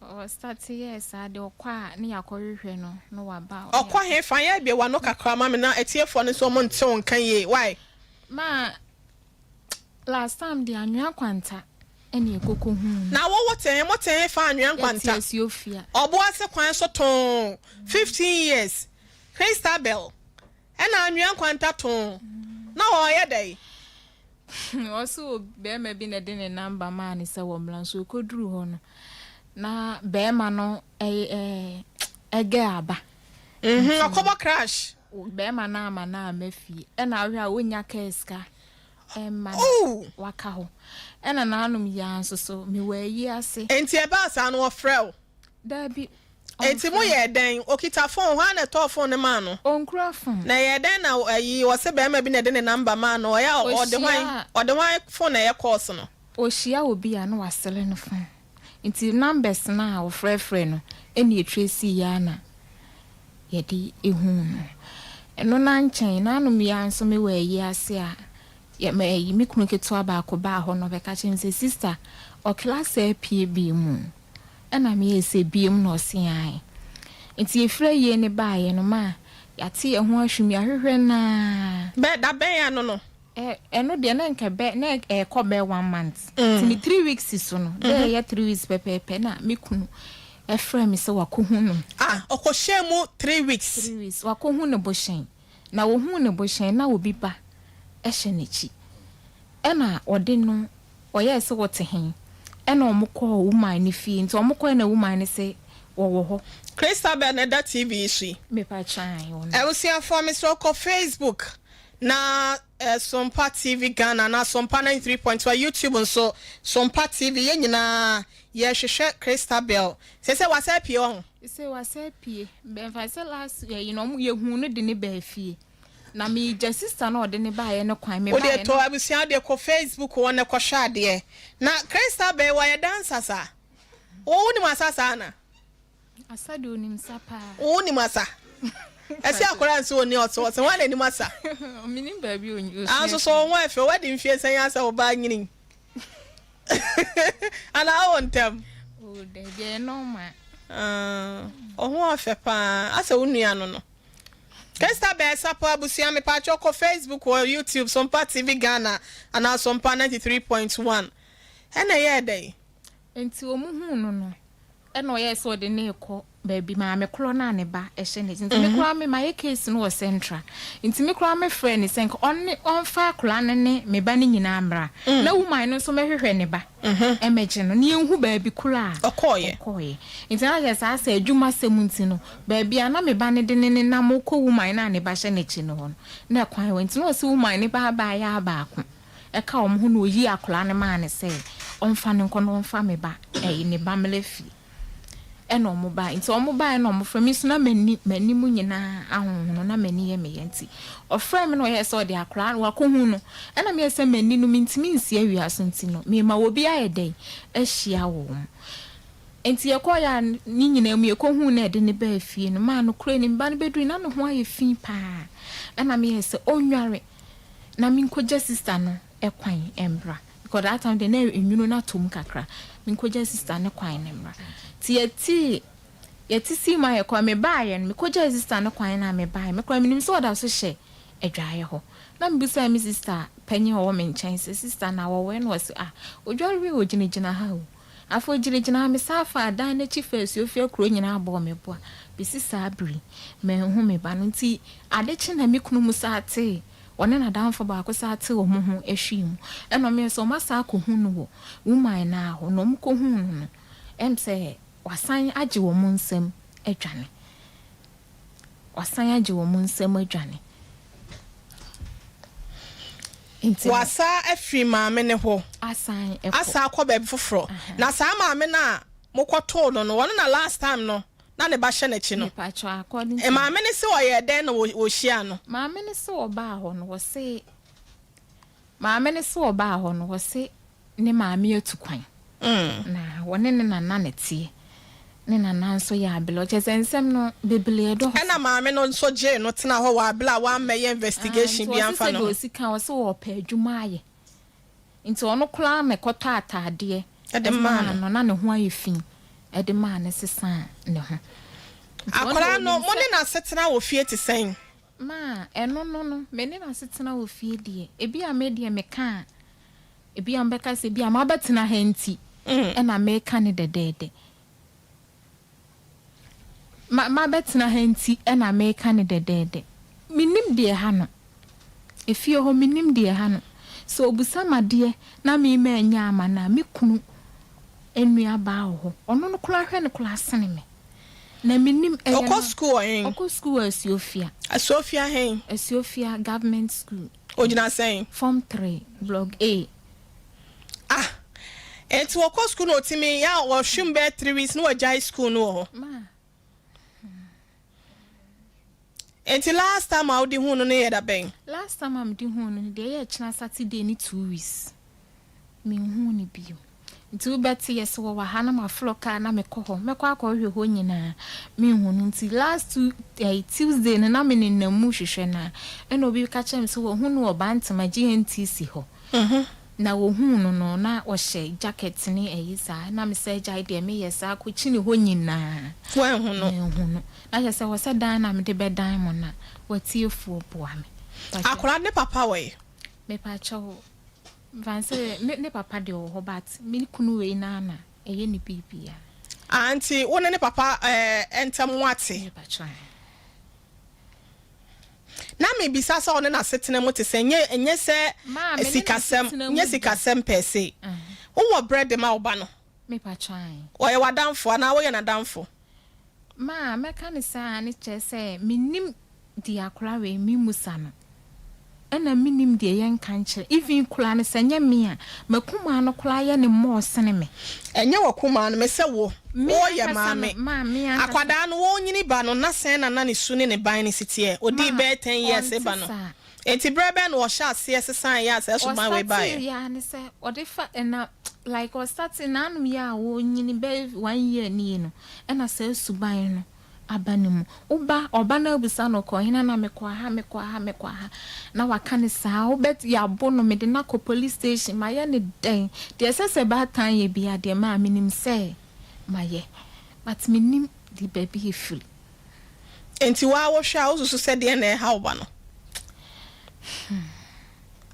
O start yes ade okwa ne yakohwehwe no wa ba. Okwa he fan ya bia wa no kakra mame na etiefo ne so mo nte on kan ye. Why? Ma last time the anua kwanta ene ekoko hu na wo woten fa anua kwanta yes ofia obo ase kwan so ton 15 years Christabel ena anua kwanta ton na wo ye dai also be me bi na de ne number ma ne se wo mlan so koduru ho no na be ma no ege aba okobo crash be ma na ama na amafie ena ahwe a wonya keska emma waka ho ena na anum ya nso so me wa yi ase enti e ba sa no ofrel da bi enti mo ye den okita phone ho na to phone ne ma no onkura phone na ye den na ayi wo se be ma bi na de ne number ma no ya ode wan phone na ye course no ohia obi a no wasele no phone enti numbers na wo frefre no eni etresi ya na ye di ehu no eno na nchen na anum ya nso me wa yi ase a ya me yi me kunu keto aba ko ba ho no be ka chen se sister o class APB mu ena me ese biem no se ai enti efre ye ne ba ye no ma ya te ye ho ahwumi ahwehwe na be da ben ya no eno de na nke be na ko be 1 month tini 3 weeks so no be ya 3 weeks pepepe na me kunu efre me se wakohu no okoshemu 3 weeks 3 weeks wakohu ne boshen na wo hu ne boshen na obi ba ehye nechi ena ode no oye se wote hen ena omukọ woman ni fi nti omukọ na woman ni se wo ho Christabel na da TV shi me pa chan won Ebusia for me so ko Facebook na Sompa TV Ghana na Sompa 93.1 YouTube nso Sompa TV ye nyina ye hwehwe Christabel se wasapie on se wasapie be fa se last ye no ye hu no de ne ba fie na me just sister no de ne ba ye no kwan me ba ye to abusia de ko Facebook won ko hwa de na Crystal be wa ye dancer sa wo ni masasa na asado ni msapa wo ni masa esi akora nso oni oto se wan ni masa minim ba bi onyu so won afi wedding fie san ya sa oba nyini ana wontem o de be no ma ho afepa asa wonua no Kesta be sapo abusia me pa choko Facebook or YouTube Sompa TV Ghana and also Sompa 93.1 ena ye dey enti omuhu no ena oye so de ne ko baby ma me kro na ne ba e hye ne enti me kro me my case no was central enti me kro me friend senk on fa kro ne me ba ne nyina amra na woman no so me hwehwe ne ba emeje no ne enhu baby kro a okoye enti na je sa asa adwuma semunti no baby ana me ba ne de ne na mo ko woman na ne ba hye ne chi no na kwan we enti no so woman ne ba ba ya ba ko e ka omhu no yi akra ne ma ne se onfa ne nko no onfa me ba ne ba melefi eno mo ba nti o mo ba eno mo frami so na mani mu nyina ahohono na mani ye me yanti o frame no ye so de akra wa ko hu no ena me se mani no mintimi nsi awia so nti no me ma wo bi ayedai ahia wo nti ye ko ya ni nyina mu ye ko hu na de ne ba afie no ma no kure ni ba no bedru na no ho aye fi pa ena me se onware na mi nkoja sister no ekwan embra because that time the na enwuno na tom kakra mi nkoja sister ne kwan embra yeti si ma ye kwa me bae no me koja sister no kwan na me bae me kwa minim so oda so hye adwaye ho na me bisa me sister panyi ho me nchen sister na wo we no was odware we oginigina ha o afo oginigina me safa adan na chi face ofie kro nyina abo me boa bi sister abri me hu me ba no nti ade chi na me kunu mu saate wona na dan fo ba ko saate wo mu ho ehwim eno me so masa ko hu no wo woman na ho no mko hu no em say wasan age wo mun nsem adwane wasan age wo mun nsem adwane wasa afri maame ne ho asan asa akọ ba foforo na sa maame na mokọto no won na last time no na ne ba hye na chi no maame ne se wo ye den na wo hia no maame ne se wo ba ho no wo se maame ne se wo ba ho no wo se ne maame atukwan na wone ne nana ne tie ne nana nso ya abelo chesensem no bebele do na maame no nso je no tena ho wa abela wa meye investigation bi amfa no so sika wo se wo pa adwuma aye nti ono kula me kota atade de man no na ne ho aye fin de man ne sesa ne ho akora no mo ne na setena wo fie te sen ma eno no me ne na setena wo fie die ebi a me die me ka ebi am beka se bi am abetina ha nti na me ka ne dedede ma betina ha nti na me ka ne dedede minim de ha no efie ho minim de ha no so obusama de na me ma anya ama na me kunu enua ba ho ono no kula hwe ne kula sene me na minim okọ school hen okọ school Asiofia hen Asiofia government school ojina sen form 3 block A enti woko school no timi ya wo hwimbe 3 weeks no wajai school no ho ma enti last time audi hu no ne yeda ben last time am di hu no de ye china Saturday ni 2 weeks me hu ni bio nti ubeti yes wo wa hana ma floka na me ko akọ hwe ho nyina me hu no nti last Tuesday na me ni na mu hwehwe na ena obi ka chem so wo hu no obantama GNTC ho na wo hu no na wo hye jacket ni eyisa na me say jai de me yesa ko chini ho nyina wo hu no na yesa wo se dan na me de be dan mo na watiefu boa me akora ne papa we me pa cho vanse ne papa de ho but me kunu we na na eye ni bibia anti wo ne papa entam wate me pa cho na me bisa sa one na setena mo te se enye se sikasem pese wo bread ma oba no me pa chan wo ye wadanfo na wo ye na danfo ma me kan sa ni che se minim di akura we mi musa no ena minim di yen kan che even kula ne senya me a makuma no kula ye ne mo sene me enye wo kuma no me se wo Oye mame. Akwada no wo nyini ba no na sen na ne su ne ne ban ne sitie. Odi be 10 years e ba no. Enti brebe no sha ase sesan ya ase so man we buy. Ya ne say odi fa na like o starting nanum ya wo nyini be 1 year ni no. E na say suban no abanimu. Oba na obusa no ko hina na mekwa ha. Na waka ne saa obet ya bo no me de na ko police station ma ye ne den. De sese ba tan ye bia de ma minim say maye but minim di baby free enti wa wo hwa wo so said de na ha oba no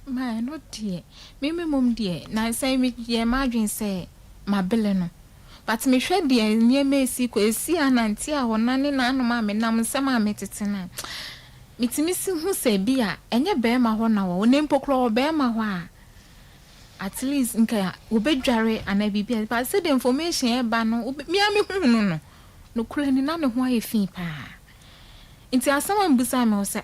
ma no die me mum die na say me ye ma dwen say ma bele no but me hwe de nye me si ko esi ananti a wona ne na anoma me nam nsem a metete na mitimi si hu say bia enye be ma ho na wo ne mpokro be ma ho a at least nka obedware anabibia but say the information e ba no me hunu no kura ni na ne ho ayefi pa nti asama mbusa me o say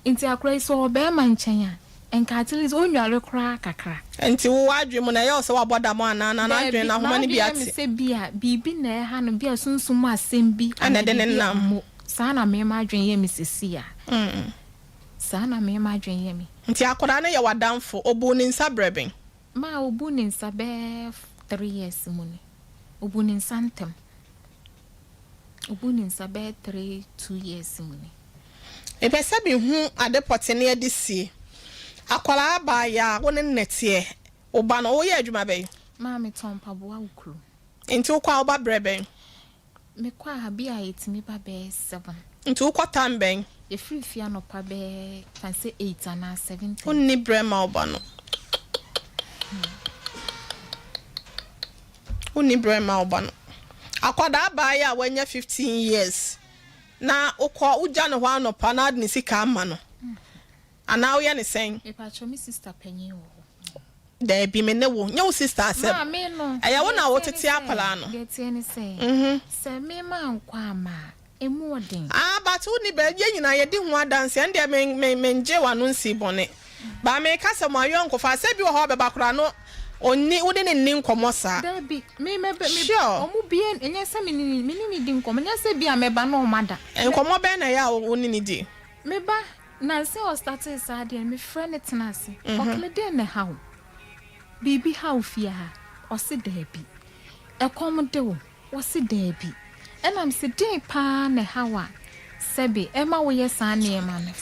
nti akura so obe ma nchen a enka at least onware kura kakra nti wo adwe mu na ye o say waboda mo ana na adwe na homa ne bi ate say bia bibi na e ha no bia sunsum asem bi anade ne nam sana me ma adwen ye misisi a sana me ma adwen ye mi nti akura na ye wadamfo obu ni nsa breben ma obu ni nsa be 3 years muni obu ni nsantem obu ni nsa be 2 years muni e pese bi hu adepote ne adisi akwala ba ya woni nnetie oba no wo ye adwuma be ma me tompa bo awukru nti wo kwa oba breben me kwa ha bia yetimi ba be 7 nti wo kwata mben e free no pa be can say 8 and 17 onni brema oba no uni brema obano akwada ba ya wanya 15 years na ukọ uja no hwa no pa na adni sika ama no ana wo ye ne sen e pa cho mi sister panyin wo da bi me ne wo nya wo sister asem ma me no eya wo na wo tete akwala no get any say se me ma nkwa ama emu odin but uni be ye nyina ye di ho adanse ande me nje wa no nsi bone ba me ka se mo ayo nkofa se bi wo ho be bakura no oni wo de ne nin komo sa Dabi me omu bien enye se mi di nkomo nya se bia me ba no mada nkomo be na ya oni ni di me ba na se o start sa de me friend tenase o kle de ne hawo bibi hawo fia ha o se dabi e kom de wo se dabi enam se den pa ne hawa sebe e ma wo ye sa ne ma no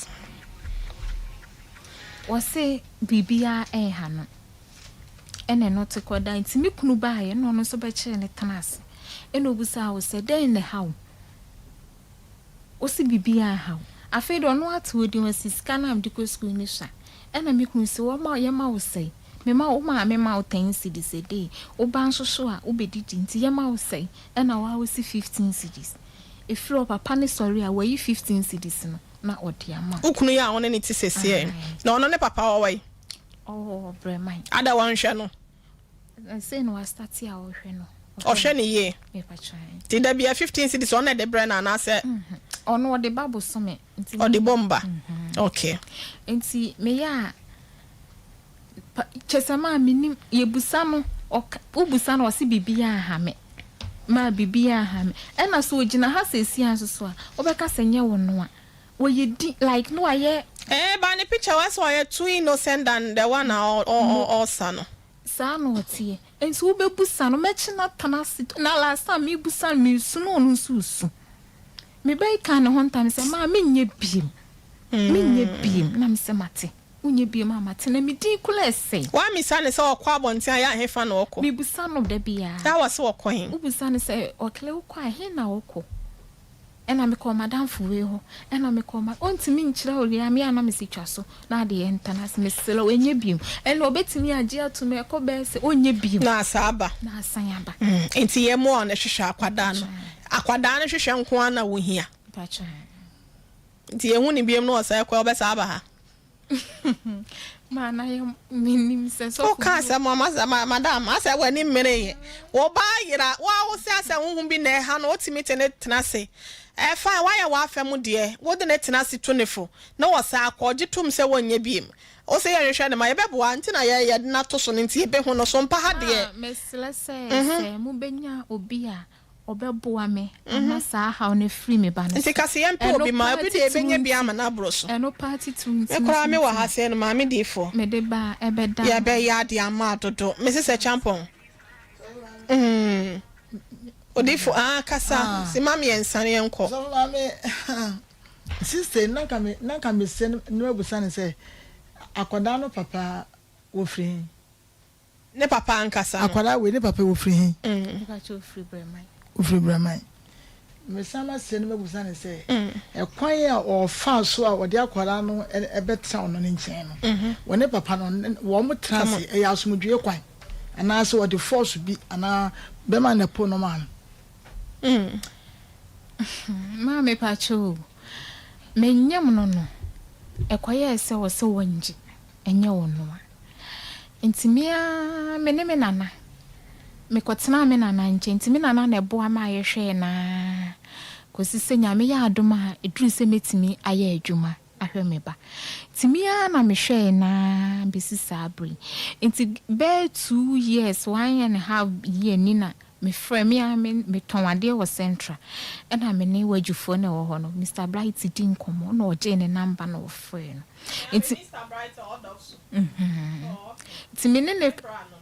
o se bibia e ha no ene no te koda ntimi kunu baaye no no so be kire ne tenase ene obusa wo se den ne hawo o se bibia hawo afi do no atodi wasi scan am diko school ni sha ena me kun se wo ma ye ma wo sei me ma wo ma me ma wo 10 cedis a day wo ban so a wo bedidi nti ye ma wo sei ena wa wo si 15 cedis efri o papa ne sorry a wo yi 15 cedis no na odi ama ukunu ya won ne ti sese na ono ne papa wo wai oh bremai ada wan hwe no say no start ya wo hwe no o hwe ne ye me pa try ti da bia 15 cedis on de bre na na se ono de babu some nti o de bomba okay nti me ya chesama minim yebusa no obusa no wase bibia ha me ma bibia ha me ena so ogina ha sesi anso a obeka senye wo no a wo yedi like no aye ba ne picture was why too innocent than the one or son sa no tie nti wo bebusa no mechi na tanasi na last time me busa me su no no susu me bai kan ho ntam se ma me nye biem na me se mate unye biem ma te na me di kula ese wa mi sa ne se okwa abontia ya hefa na okọ me busa no da bia that was okọ hin wo busa ne se okle okọ he na okọ ena me ko madam fuwe ho ena me ko ma ontimi nkyira oria me ana me sitwa so na de entanase me selo enye biem ena obetimi age atume ekọ be se onye biem na asaba na asanyaba enti ye mo na hwehwe akwada no akwada no hwehwe nko ana wo hia pacha enti ye hu ni biem no osa ekọ obesa aba ha mana ye minim se so o ka sa madam asa wani mmere ye wo ba yira wa wo se asa huhun bi na ha no otimi tenase fine why you afem de wo de tenase 24 na wo sa akọje tum se wonye biem o se ye hwehwe ne ma ye beboa nti na ye na to so nti ye be hu no so mpa ha de mesle se mu benya obi a obeboa me amasa how ne free me ba no nti kase yempe obi ma obi de ebenye bia ma na abroso eno party to me kora me wa ha se no ma me de fo me de ba ebeda ya be ya de ama dodo me se champon odifo kasa si ma me ensane enko so ma me sister na ka me se no abusa ne se akoda no papa wo free ne papa ankasa akwara we ne papa wo free hin ka cho free bremai free bremai me sama se no mabusa ne se e kwan a o fa so a wo de akwara no e betra no ne nchen no wo ne papa no wo mo trase e ya asomdwe kwan ana so wo de force bi ana be ma na po no man ma me pa cho me nyam no no e kwaye se wo se wonji enye wo no intimia me nana me kotena me nana nche intimi nana na ebo ama ayehwe na kosise nyame ya adoma eduru se metimi aye adwuma ahwe me ba timia na me hwe na bisi sabri inti be 2 years 1.5 year ni na me frame me tonwade wo central na me ne wajufo na wo ho no Mr Bright din komo na oje ne number na wo frɛ no inti Mr Bright odosu timine ne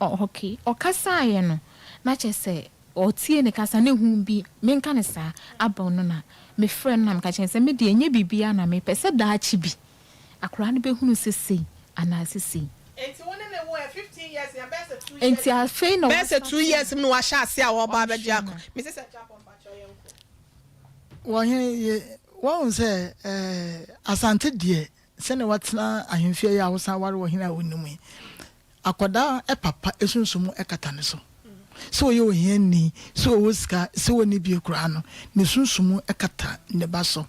okay okasa ye no na chese otie ne kasa ne hu bi menka ne sa aba no na me friend na mka chese me de enye bibia na me pese da achi bi akora ne be hunu sese ana sese enti woni ne wo 15 years ya best 2 years enti afei no best 2 years no wa sha ase a wo ba beji akọ me se chapon pa cho yenko wo ye wo se asante de se ne watena ahemfie ya wosan ware wo hina wonimu akoda papa esunsumu ekata ne so so ye ohiani so woska so woni bi ekura no ne sunsumu ekata ne baso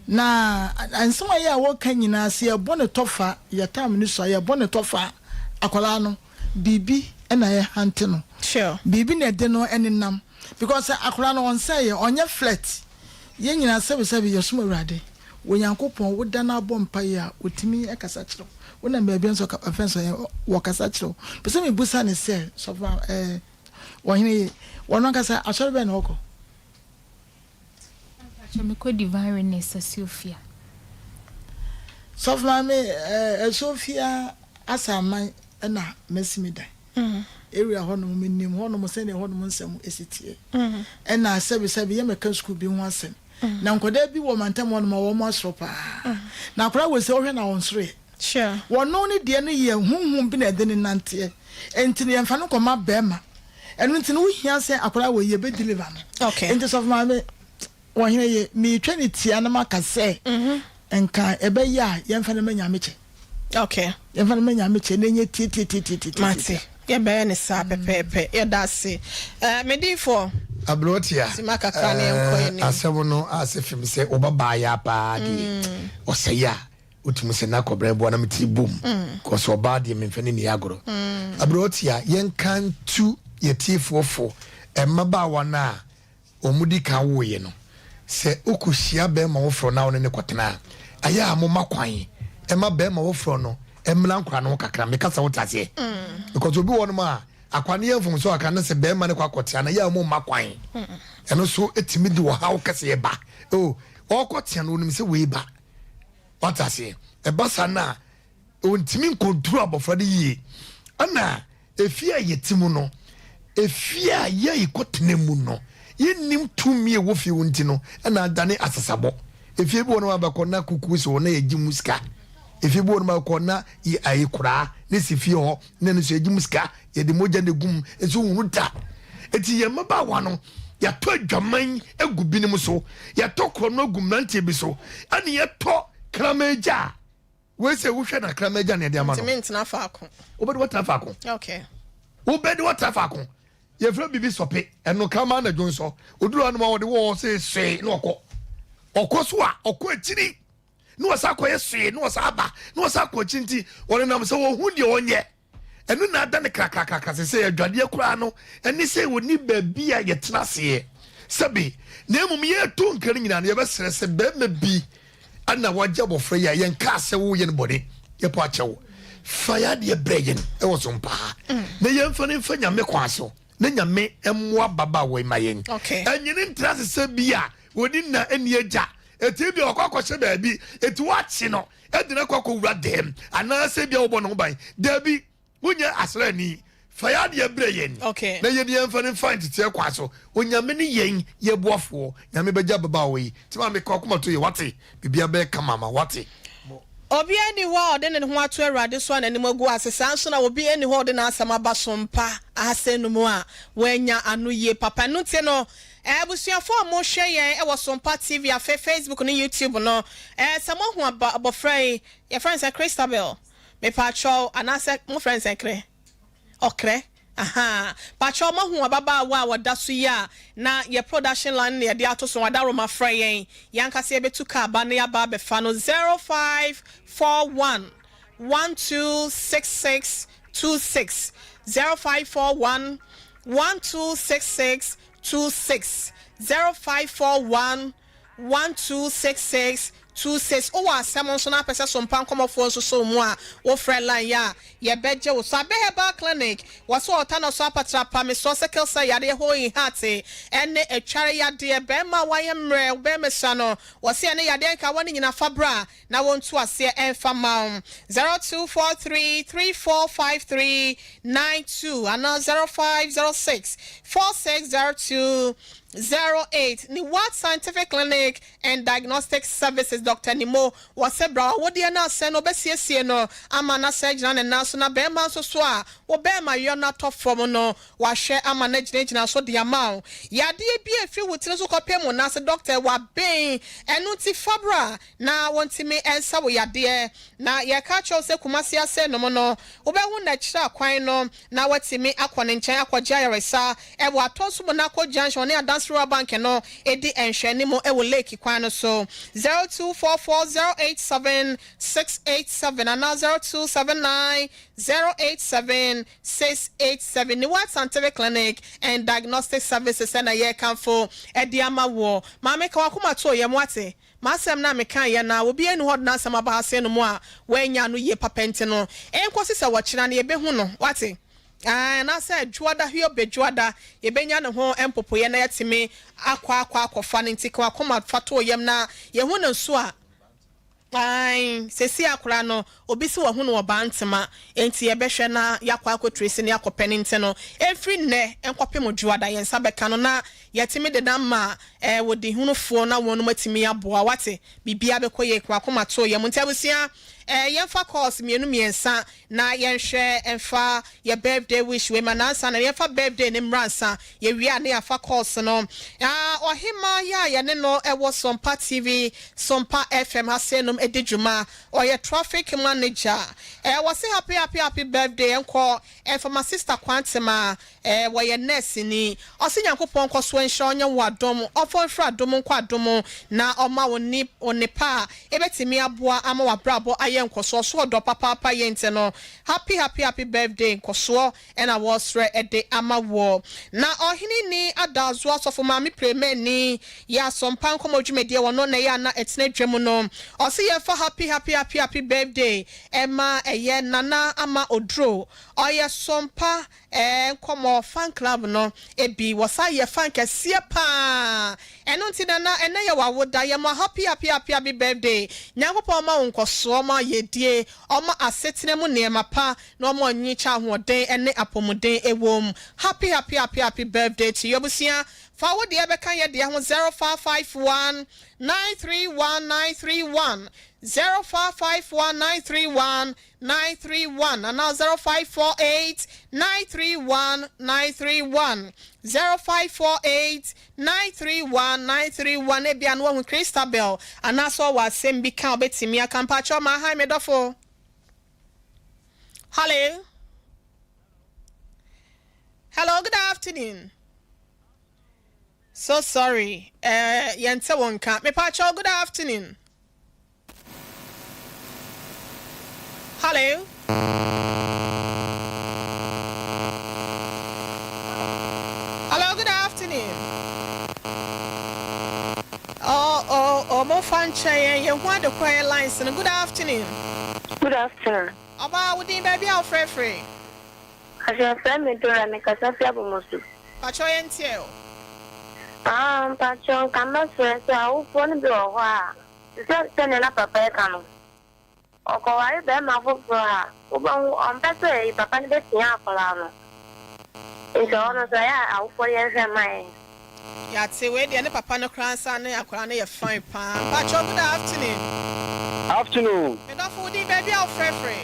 na ansoma ye awo kan nyina se ye bone tofa ye tam ni so ye bone tofa akola no bibi na ye hante no sure bibi na de no enenam because akola no on say ye onye flat ye nyina sebe ye suma urade wonyankopon woda na bompa ya otimi ekasa kiro wona me bia nso ka offense wo kasa kiro pese me busa ne se so wohine wono kasa asori be na oko acha me ko divine nessa Sofia so me Sofia asaman na mesimida area hono me nim hono mo se ne hono mo nsam esitie na sebe ye meka school bi ho asem na nkoda bi wo mantam wono ma wo mo asropa na akora we se ohwe na wonsre sure wono ne de ne ye hunhun bi na de ne nante entini yemfa no koma bema enu ntini wo hia se akora we ye be deliver no okay into of me wo hina ye mi twani tia na maka se enka ebe ya yemfa na manya meche okay yemfa na manya meche na nye ti mate ye be ne sa pepepe ye da se medifo abrotia simaka kane enko ni asemo no asefim se obaba ya pa di osaya utimu se na kobre bo na meti boom ko so ba di memfani ni agoro abrotia yen kan tu yetifofo emaba wana omudi ka wo ye no se okuhia be ma wo fro na wo ne kotena aya amoma kwan ema be ma wo fro no emla nkra no kakra me kasa wotase because obi won ma akwane yefum so aka na se be ma ne kwakotia na ya amoma kwan eno so etimi di wo hawo kase ye ba okotia no nim se we ba watase e basa na ontimi control abofra de yie ana efia yetimu no efia ye ikotene mu no yenim tumi e wo fi wonti no ana dane asasabo efia bi wonu abakona kuku so na ye gimuska efia bi wonu abakona yi ayikura ne sifie ho ne no so gimuska ye de moja ne gum enso hunuta eti ye maba wa no ya to adwaman agubi ne mu so ya to krono agum nante bi so ani ye to krameja we se wo hwe na krameja ne de ama no mint na faako obedi wata faako okay obedi wata faako ye fra bibi sope eno kama na dwonso oduru anu ma wo de wo se no okoso a okọ akiri no wasa koye se no wasa aba no wasa ko chinti wona nam se wo hu de onye enu na ada ne krakrakaka se adwade akura no eni se woni baabi a ye tena se sabi na emum ye to nkari nyina na ye besere se be ma bi ana waje bofra ya yen ka se wo ye ne bode ye po achewo fire de breyen e wo so mpa na ye mfa ne mfa nyame kwa so na nyame emmoa baba we mayen enyini ntrase se bia woni na eni agya eti bi okokọ hye baabi eti wachi no edina kokọ wura dem ana se bia obo no ban dabi wonya asrani fayade ebre yen na yedi emfa find tie kwa so onyame ne yen ye boafo nyame begya baba we ti ma me kokoma to ye wate bibia be kama ma wate obi ani ho ode ne ho ato awrade so ananim agu asesa nso na obi ani ho ode na asama ba sompa asenumu a wanya anoye papa no tie no ebusuafo mo hwe yen e wo Sompa TV afa Facebook ne YouTube no samo ho abofrai your friends are Christabel me patrol anase mo friends ekre okre aha patrol mo ho ababa wa wada so ya na your production line ne de ato so wada ro ma frɛ yen yanka se betu ka ba ne ya ba be fa no 0541 126626 0541 126626 0541 126626 o wa asem nso na pese Sompa Nkomo fo nso so mu a wo frɛ line ya ye beje wo so abeheba clinic waso ota no so apatra pa me so sekel say yade ho yi hate ene etware yade be ma waye mre be mesa no wo se ene yade nka woni nyina fabra na wontu ase enfa ma 0243345392 and 0506460208 ni What Scientific Clinic and Diagnostic Services Dr. Nimo wasebra wodi na se no besiesie no ama na surgeon na so na be ma so so a wo be ma yo na to from no wa hwe ama na gina so de ama yade bi afi wotire so kopem na se doctor wa ben enu ti fabra na wontimi ensa wo yade na ye ka cho se kumasi ase no no wo be hu na kira kwan no na watimi akone nchen akogya yaresa e wo atonso mo na akogya ne Dansura Bank no edi enhwani mo e wo lake kwan no so 0244087687 and 0279087687 ni What Scientific Clinic and Diagnostic Services and ye kan for ediama wo ma me ka wakoma to ye mwate masem na me kan ye na obi enu hod na asema ba ase no mo a wanya no ye papente no enkosi se wo kira na ye be hu no wate na say juada hio be juada ye benya ne ho empopo ye na yetime akwa ne ntike akoma fato yem na ye hu ne so a sesi akura no obi si wo hu no bantema enti ye behwe na yakwa akotresi ne akopene nte no every ne enkopem juada ye nsa beka no na yetime de ma wodi hunufo na wonu matimi aboa wate bibia bekoye kwa akoma to yem ntabusia yenfa calls miensa na yenhwe enfa ye birthday wish we manansa na yenfa birthday ne mransa ye wi ane afa calls no ohima ya ne no ewo Sompa TV Sompa FM hasenum edijuma or ye traffic manager we say happy birthday enko for my sister Kwantema we ye nurse ni osinyankopon koso enhwe onye wadom ofo fra adom nkwa adom na oma woni onipa ebetimi aboa ama wabrabo nkoso so do papa yente no happy birthday nkoso and I was re ede amawo na ohini ni adazo asofo ma me preme ni ya Sompa Nkomo dwumedie wono na ya na etene dwemu no osi ye for happy birthday ema eye nana ama odro oye Sompa Nkomo fan club no ebi wasa ye fan kese pa eno ntina na ene ye wawoda ye ma happy birthday nyankopon ma nkoso ma yedie oma asetene mu neema pa na oma nyicha hoden ene apomuden ewom happy birthday to yobusia forward the ebeka ye de 0551 931931 0551 931 and now 0548 931 931 0548 931 931 ebia no hu Christabel and also was same bi kan obetimi akampa cho ma hi medofo hello good afternoon so sorry yente wonka me pa cho good afternoon hello good afternoon mo fanche ye hu the quiet lines good afternoon good afternoon aba wudi baby how free Asha friend to na kasafia bomosu. Pacho yentio. Pacho kamba friend so phone bi o ho a. Se na papa e kanu. Oko wari be ma fo fo a. Oba on pese e papa ni be tia akola no. Nso ono so ya a fo ye hwe mai. Ya te we de ne papa no kransa ne akola ne ye fine pa. Pacho good afternoon. Afternoon. Me do fo di baby o frefre.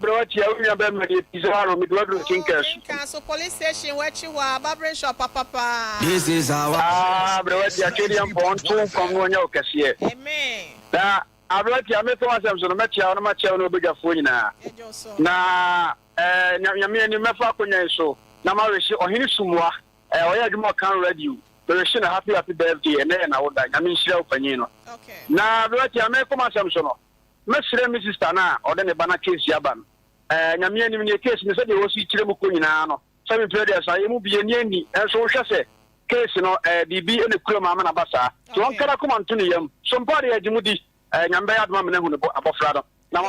Bro, what you have been made Pizarro, Midway Kinkers. So police station where you are, Barbara Shop, Papa. This is our bro, what you are carrying on two from one yoke. Amen. Now, I brought you a method on a match on a match on a bigger phone now. Now, Yami and Mefa so. Namarish or Hinisumwa, or Yagma can't read you. There is a happy birthday and then I would like. I mean, Shell Panino. Okay. Now, brought you a Mekoma Samson. Mesre Mrs. Tana or then a banana case yaban. Yamian in your case, Mr. Yosi Chilemukunano. Some players I will be a Yeni, and so shall say. Case, DB and the Kurama Bassa. So one can come on to him. Somebody at Jimudi, and Yambay Mamma above Frado. Now,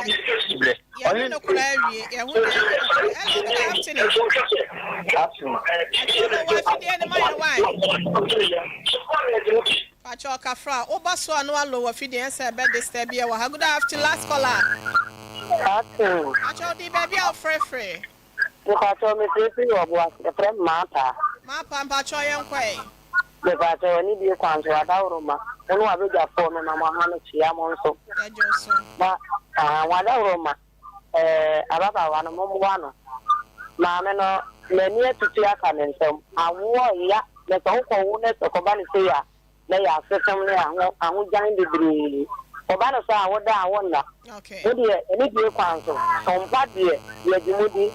Pacho Kafra, Obaso and Wallo, Fidian said, bed this day. Good afternoon, last caller. Pacho, the baby of free. You got to me to what the friend Mata. Mapa and Pacho young quay. The Pacho need you come to a Dauruma. And what will your phone and Mamma Chiamonso? But Wadaruma, Ababa, one of Momuano. Mamma, many to Tiakan and some. I wore ya, the Toko Wunet of Cobanica. They are certainly a who joined the breed. Obana saw what I wonder. Okay. Any dear council, some party, your Jimudi,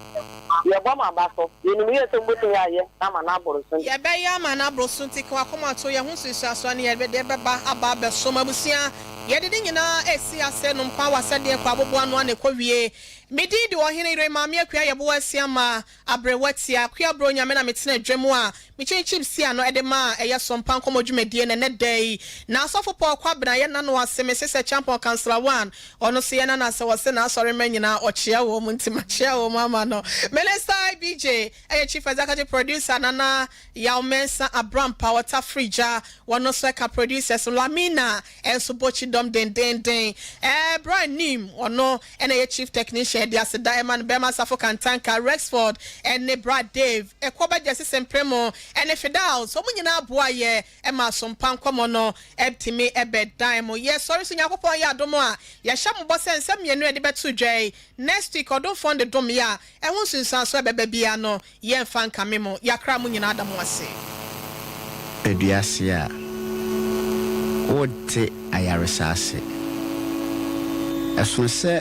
your Bama Basso, you need to put in a Yamanabros. Yabayamanabrosum, take Wakoma to your Hunsaswani, Beba, Ababa, Somabusia. Yet didn't you know, I said, no power said the Quabuan one, a Covier. Medi do hine mamia kwa ya bo asiama abrewatia kwa bro nya me na metene dwemwa me chenchim sia no edema eya Sompa Nkomo dwumedie ne day na asofo Paul kwabena ye na no aseme sese champion councilor 1 ono se na na se wose na asore manyina ochia wo muntima chia wo mama no Minister BJ eya chief executive producer nana ya Mensa Abram Power Frija wono so ka producers Lamina enso bochi dom den Brian Nim ono ena ye chief technician Dias Diamond Bema Safo Kantanka Rexford and Brad Dave Ekoba Justice and Premo and Fidal so munyina boa ye Emma Sompa Nkomo no ebtimi ebe dimo yes sorry so nyakopon ya domo a ya hya mo boss ensem ye no e de betu dwai next week odon fund the dom ya e ho sunsan so bebe bia no ye mfa nka memo yakra munyina adamo ase eduase a wote ayaresase eso se